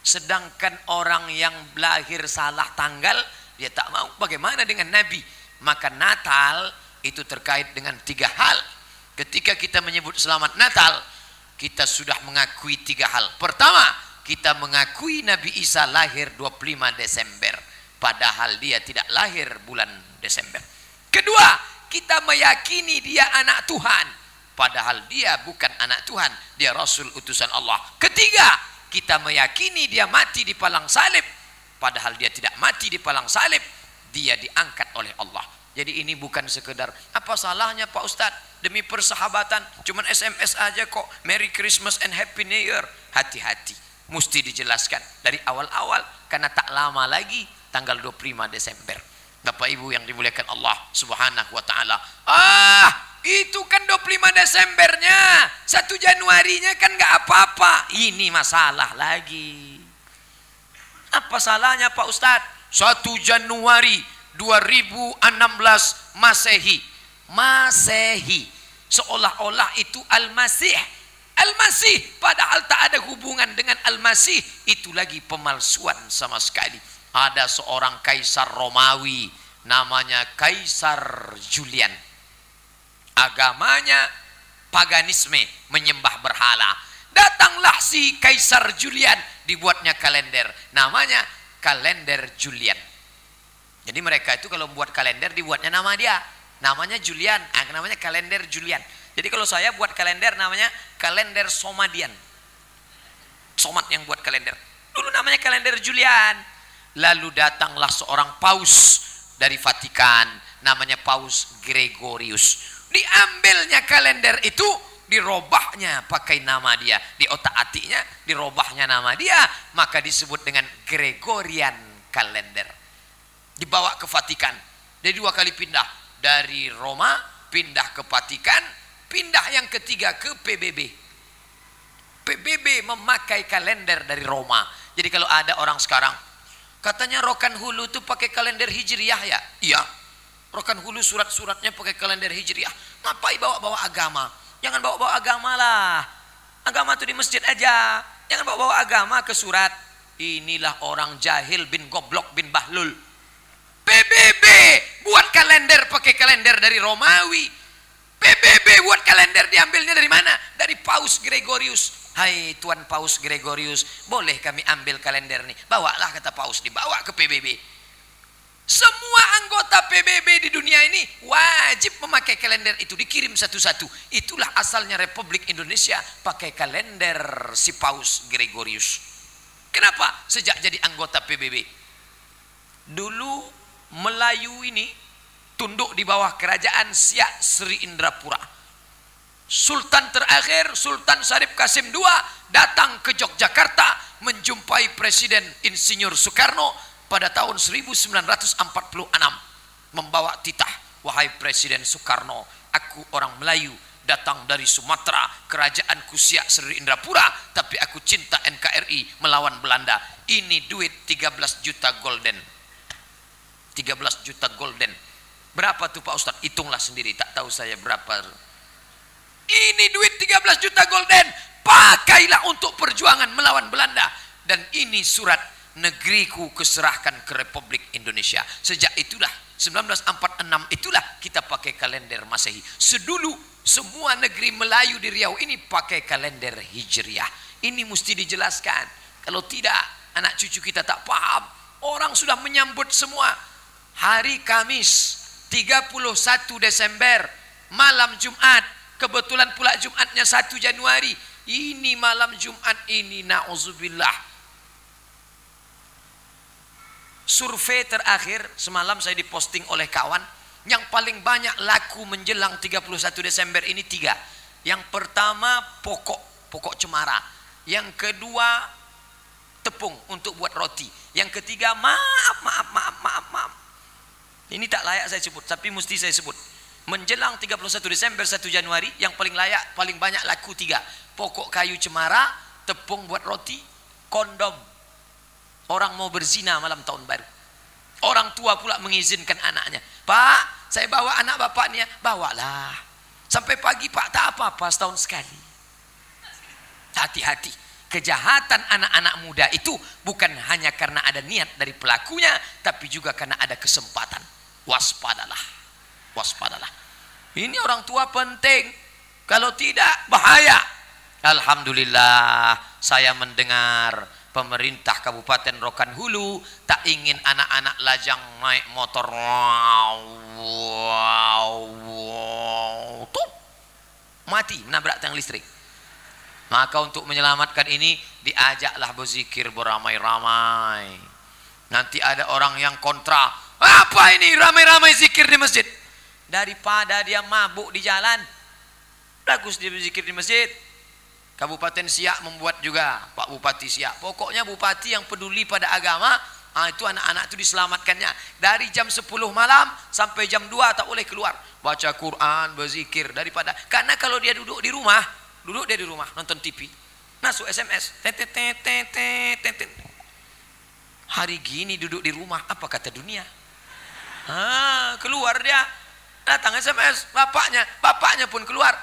Sedangkan orang yang lahir salah tanggal, dia tak mau. Bagaimana dengan Nabi? Maka Natal itu terkait dengan 3 hal. Ketika kita menyebut selamat Natal, kita sudah mengakui 3 hal. Pertama, kita mengakui Nabi Isa lahir 25 Desember, padahal dia tidak lahir bulan Desember. Kedua, kita meyakini dia anak Tuhan, padahal dia bukan anak Tuhan, dia Rasul utusan Allah. Ketiga, kita meyakini dia mati di palang salib, padahal dia tidak mati di palang salib, dia diangkat oleh Allah. Jadi ini bukan sekedar, apa salahnya Pak Ustadz, demi persahabatan, cuman SMS aja kok, Merry Christmas and Happy New Year. Hati-hati, mesti dijelaskan dari awal-awal, karena tak lama lagi tanggal 25 Desember. Bapak Ibu yang dimuliakan Allah Subhanahu wa taala. Itu kan 25 Desembernya, 1 Januarinya kan nggak apa-apa. Ini masalah lagi. Apa salahnya Pak Ustadz? 1 Januari 2016 Masehi. Masehi seolah-olah itu Al-Masih. Al-Masih padahal tak ada hubungan dengan Al-Masih. Itu lagi pemalsuan sama sekali. Ada seorang kaisar Romawi namanya Kaisar Julian. Agamanya paganisme, menyembah berhala. Datanglah si Kaisar Julian, dibuatnya kalender, namanya kalender Julian. Jadi mereka itu kalau buat kalender dibuatnya nama dia, namanya Julian, namanya kalender Julian. Jadi kalau saya buat kalender namanya kalender Somadian. Somat yang buat kalender. Dulu namanya kalender Julian. Lalu datanglah seorang paus dari Vatikan, namanya Paus Gregorius. Diambilnya kalender itu, dirobahnya pakai nama dia, di otak-atiknya dirobahnya nama dia, maka disebut dengan Gregorian kalender. Dibawa ke Vatikan, dia 2 kali pindah, dari Roma pindah ke Vatikan, pindah yang ketiga ke PBB. PBB memakai kalender dari Roma. Jadi kalau ada orang sekarang katanya Rokan Hulu itu pakai kalender Hijriah ya? Iya, Rokan Hulu surat-suratnya pakai kalender Hijriah. Ngapain bawa-bawa agama? Jangan bawa-bawa agama lah. Agama itu di masjid aja. Jangan bawa-bawa agama ke surat. Inilah orang jahil bin goblok bin bahlul. PBB buat kalender pakai kalender dari Romawi. PBB buat kalender diambilnya dari mana? Dari Paus Gregorius. Hai Tuan Paus Gregorius, boleh kami ambil kalender nih? Bawalah, kata Paus, dibawa ke PBB. Semua anggota PBB di dunia ini wajib memakai kalender itu, dikirim satu-satu. Itulah asalnya Republik Indonesia pakai kalender si Paus Gregorius. Kenapa? Sejak jadi anggota PBB. Dulu Melayu ini tunduk di bawah kerajaan Siak Sri Indrapura. Sultan terakhir, Sultan Syarif Qasim II, datang ke Yogyakarta menjumpai Presiden Insinyur Soekarno pada tahun 1946, membawa titah, wahai Presiden Soekarno, aku orang Melayu, datang dari Sumatera, kerajaanku Siak Sri Indrapura, tapi aku cinta NKRI melawan Belanda. Ini duit 13 juta golden. 13 juta golden. Berapa tuh Pak Ustadz? Hitunglah sendiri, tak tahu saya berapa. Ini duit 13 juta golden, pakailah untuk perjuangan melawan Belanda. Dan ini surat, negeriku kuserahkan ke Republik Indonesia. Sejak itulah 1946 itulah kita pakai kalender Masehi. Sedulu semua negeri Melayu di Riau ini pakai kalender Hijriah. Ini mesti dijelaskan. Kalau tidak, anak cucu kita tak paham. Orang sudah menyambut semua. Hari Kamis 31 Desember, malam Jumat. Kebetulan pula Jumatnya 1 Januari. Ini malam Jumat ini, na'udzubillah. Survei terakhir semalam saya diposting oleh kawan, yang paling banyak laku menjelang 31 Desember ini 3. Yang pertama pokok cemara. Yang kedua tepung untuk buat roti. Yang ketiga maaf. Ini tak layak saya sebut, tapi mesti saya sebut. Menjelang 31 Desember 1 Januari yang paling layak, paling banyak laku 3. Pokok kayu cemara, tepung buat roti, kondom. Orang mau berzina malam tahun baru. Orang tua pula mengizinkan anaknya. Pak, saya bawa anak bapak nih ya. Bawalah. Sampai pagi Pak, tak apa-apa, setahun sekali. Hati-hati. Kejahatan anak-anak muda itu bukan hanya karena ada niat dari pelakunya, tapi juga karena ada kesempatan. Waspadalah. Waspadalah. Ini orang tua penting. Kalau tidak bahaya. Alhamdulillah saya mendengar pemerintah Kabupaten Rokan Hulu tak ingin anak-anak lajang naik motor. Mati menabrak tiang listrik. Maka untuk menyelamatkan ini diajaklah berzikir beramai-ramai. Nanti ada orang yang kontra. Apa ini ramai-ramai zikir di masjid? Daripada dia mabuk di jalan, bagus dia berzikir di masjid. Kabupaten Siak membuat juga, Pak Bupati Siak. Pokoknya bupati yang peduli pada agama, itu anak-anak itu diselamatkannya. Dari jam 10 malam sampai jam 2 tak boleh keluar. Baca Quran, berzikir daripada. Karena kalau dia duduk di rumah nonton TV, masuk SMS. Hari gini duduk di rumah, apa kata dunia? Keluar dia. Datang SMS bapaknya pun keluar.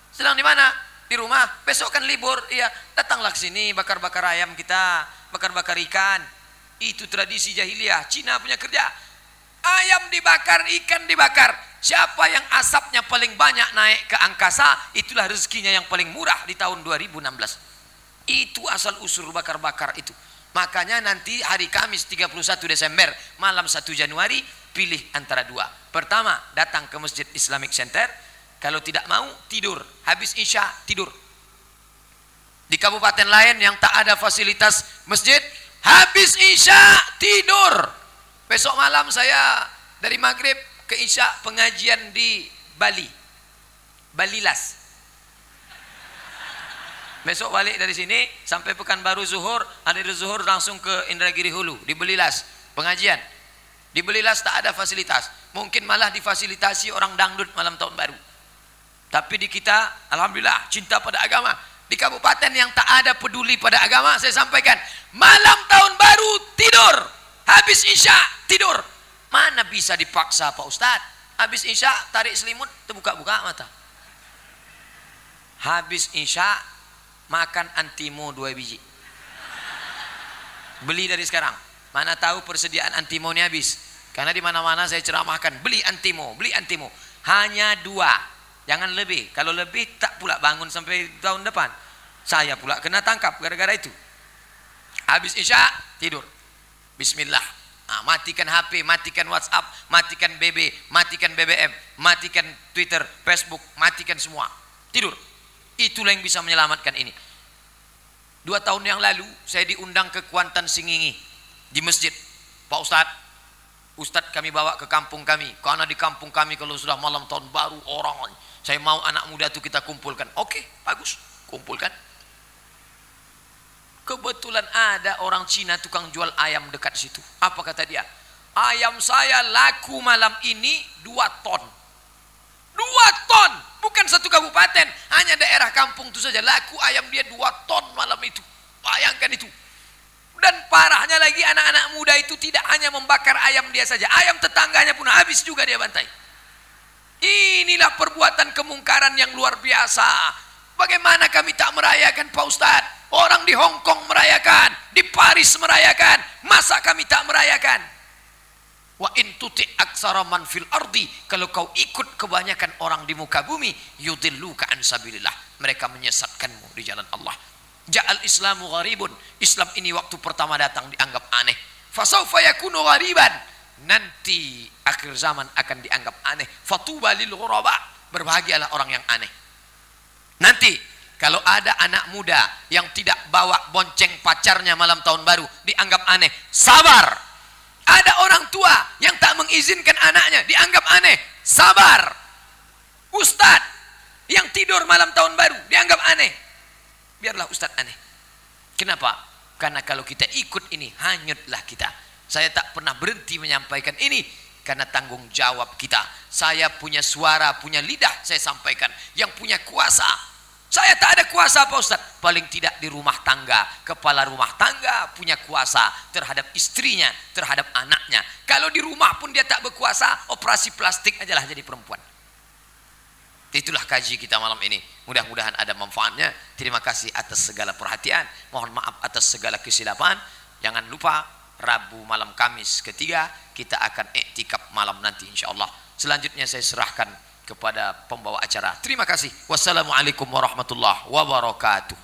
Sedang di mana? Di rumah. Besok kan libur. Iya, datanglah ke sini, bakar-bakar ayam kita, bakar-bakar ikan. Itu tradisi jahiliyah. Cina punya kerja. Ayam dibakar, ikan dibakar. Siapa yang asapnya paling banyak naik ke angkasa, itulah rezekinya yang paling murah di tahun 2016. Itu asal usul bakar-bakar itu. Makanya nanti hari Kamis 31 Desember, malam 1 Januari, pilih antara 2. Pertama, datang ke Masjid Islamic Center. Kalau tidak mau, tidur. Habis Isya, tidur. Di kabupaten lain yang tak ada fasilitas masjid, habis Isya, tidur. Besok malam saya dari maghrib ke Isya pengajian di Bali. Balilas. Besok balik dari sini sampai Pekanbaru zuhur, ada dari zuhur langsung ke Indragiri Hulu, di Belilas pengajian. Di Belilas tak ada fasilitas, mungkin malah difasilitasi orang dangdut malam tahun baru. Tapi di kita, alhamdulillah, cinta pada agama. Di kabupaten yang tak ada peduli pada agama, saya sampaikan, malam tahun baru tidur, habis Isya tidur. Mana bisa dipaksa Pak Ustadz? Habis Isya tarik selimut, terbuka-buka mata. Habis Isya makan antimo 2 biji. Beli dari sekarang. Mana tahu persediaan antimo ini habis. Karena di mana-mana saya ceramahkan, beli antimo, beli antimo. Hanya 2, jangan lebih. Kalau lebih tak pula bangun sampai tahun depan. Saya pula kena tangkap gara-gara itu. Habis Isya tidur. Bismillah. Matikan HP, matikan WhatsApp, matikan BB, matikan BBM, matikan Twitter, Facebook, matikan semua. Tidur. Itulah yang bisa menyelamatkan ini. 2 tahun yang lalu saya diundang ke Kuantan Singingi di masjid. Pak Ustadz kami bawa ke kampung kami, karena di kampung kami kalau sudah malam tahun baru orang, saya mau anak muda itu kita kumpulkan. Oke, bagus, kumpulkan. Kebetulan ada orang Cina tukang jual ayam dekat situ. Apa kata dia? Ayam saya laku malam ini 2 ton. 2 ton, bukan satu kabupaten, hanya daerah kampung itu saja laku ayam dia 2 ton malam itu. Bayangkan itu. Dan parahnya lagi anak-anak muda itu tidak hanya membakar ayam dia saja, ayam tetangganya pun habis juga dia bantai. Inilah perbuatan kemungkaran yang luar biasa. Bagaimana kami tak merayakan Pak Ustadz? Orang di Hong Kong merayakan, di Paris merayakan, masa kami tak merayakan? Wa in tuti' aksara man fil ardi, kalau kau ikut kebanyakan orang di muka bumi, yudilluka an sabilillah, mereka menyesatkanmu di jalan Allah. Ja'al islamu gharibun, Islam ini waktu pertama datang dianggap aneh. Fasawfa yakunu ghariban, nanti akhir zaman akan dianggap aneh. Fatuba lil ghuraba, berbahagialah orang yang aneh. Nanti kalau ada anak muda yang tidak bawa bonceng pacarnya malam tahun baru, dianggap aneh. Sabar. Ada orang tua yang tak mengizinkan anaknya, dianggap aneh. Sabar. Ustadz yang tidur malam tahun baru, dianggap aneh. Biarlah Ustadz aneh. Kenapa? Karena kalau kita ikut ini, hanyutlah kita. Saya tak pernah berhenti menyampaikan ini karena tanggung jawab kita. Saya punya suara, punya lidah, saya sampaikan. Yang punya kuasa, saya tak ada kuasa Pak Ustadz. Paling tidak di rumah tangga, kepala rumah tangga punya kuasa terhadap istrinya, terhadap anaknya. Kalau di rumah pun dia tak berkuasa, operasi plastik ajalah jadi perempuan. Itulah kaji kita malam ini. Mudah-mudahan ada manfaatnya. Terima kasih atas segala perhatian. Mohon maaf atas segala kesilapan. Jangan lupa Rabu malam Kamis ketiga kita akan iktikaf malam nanti insyaallah. Selanjutnya saya serahkan kepada pembawa acara. Terima kasih. Wassalamualaikum warahmatullahi wabarakatuh.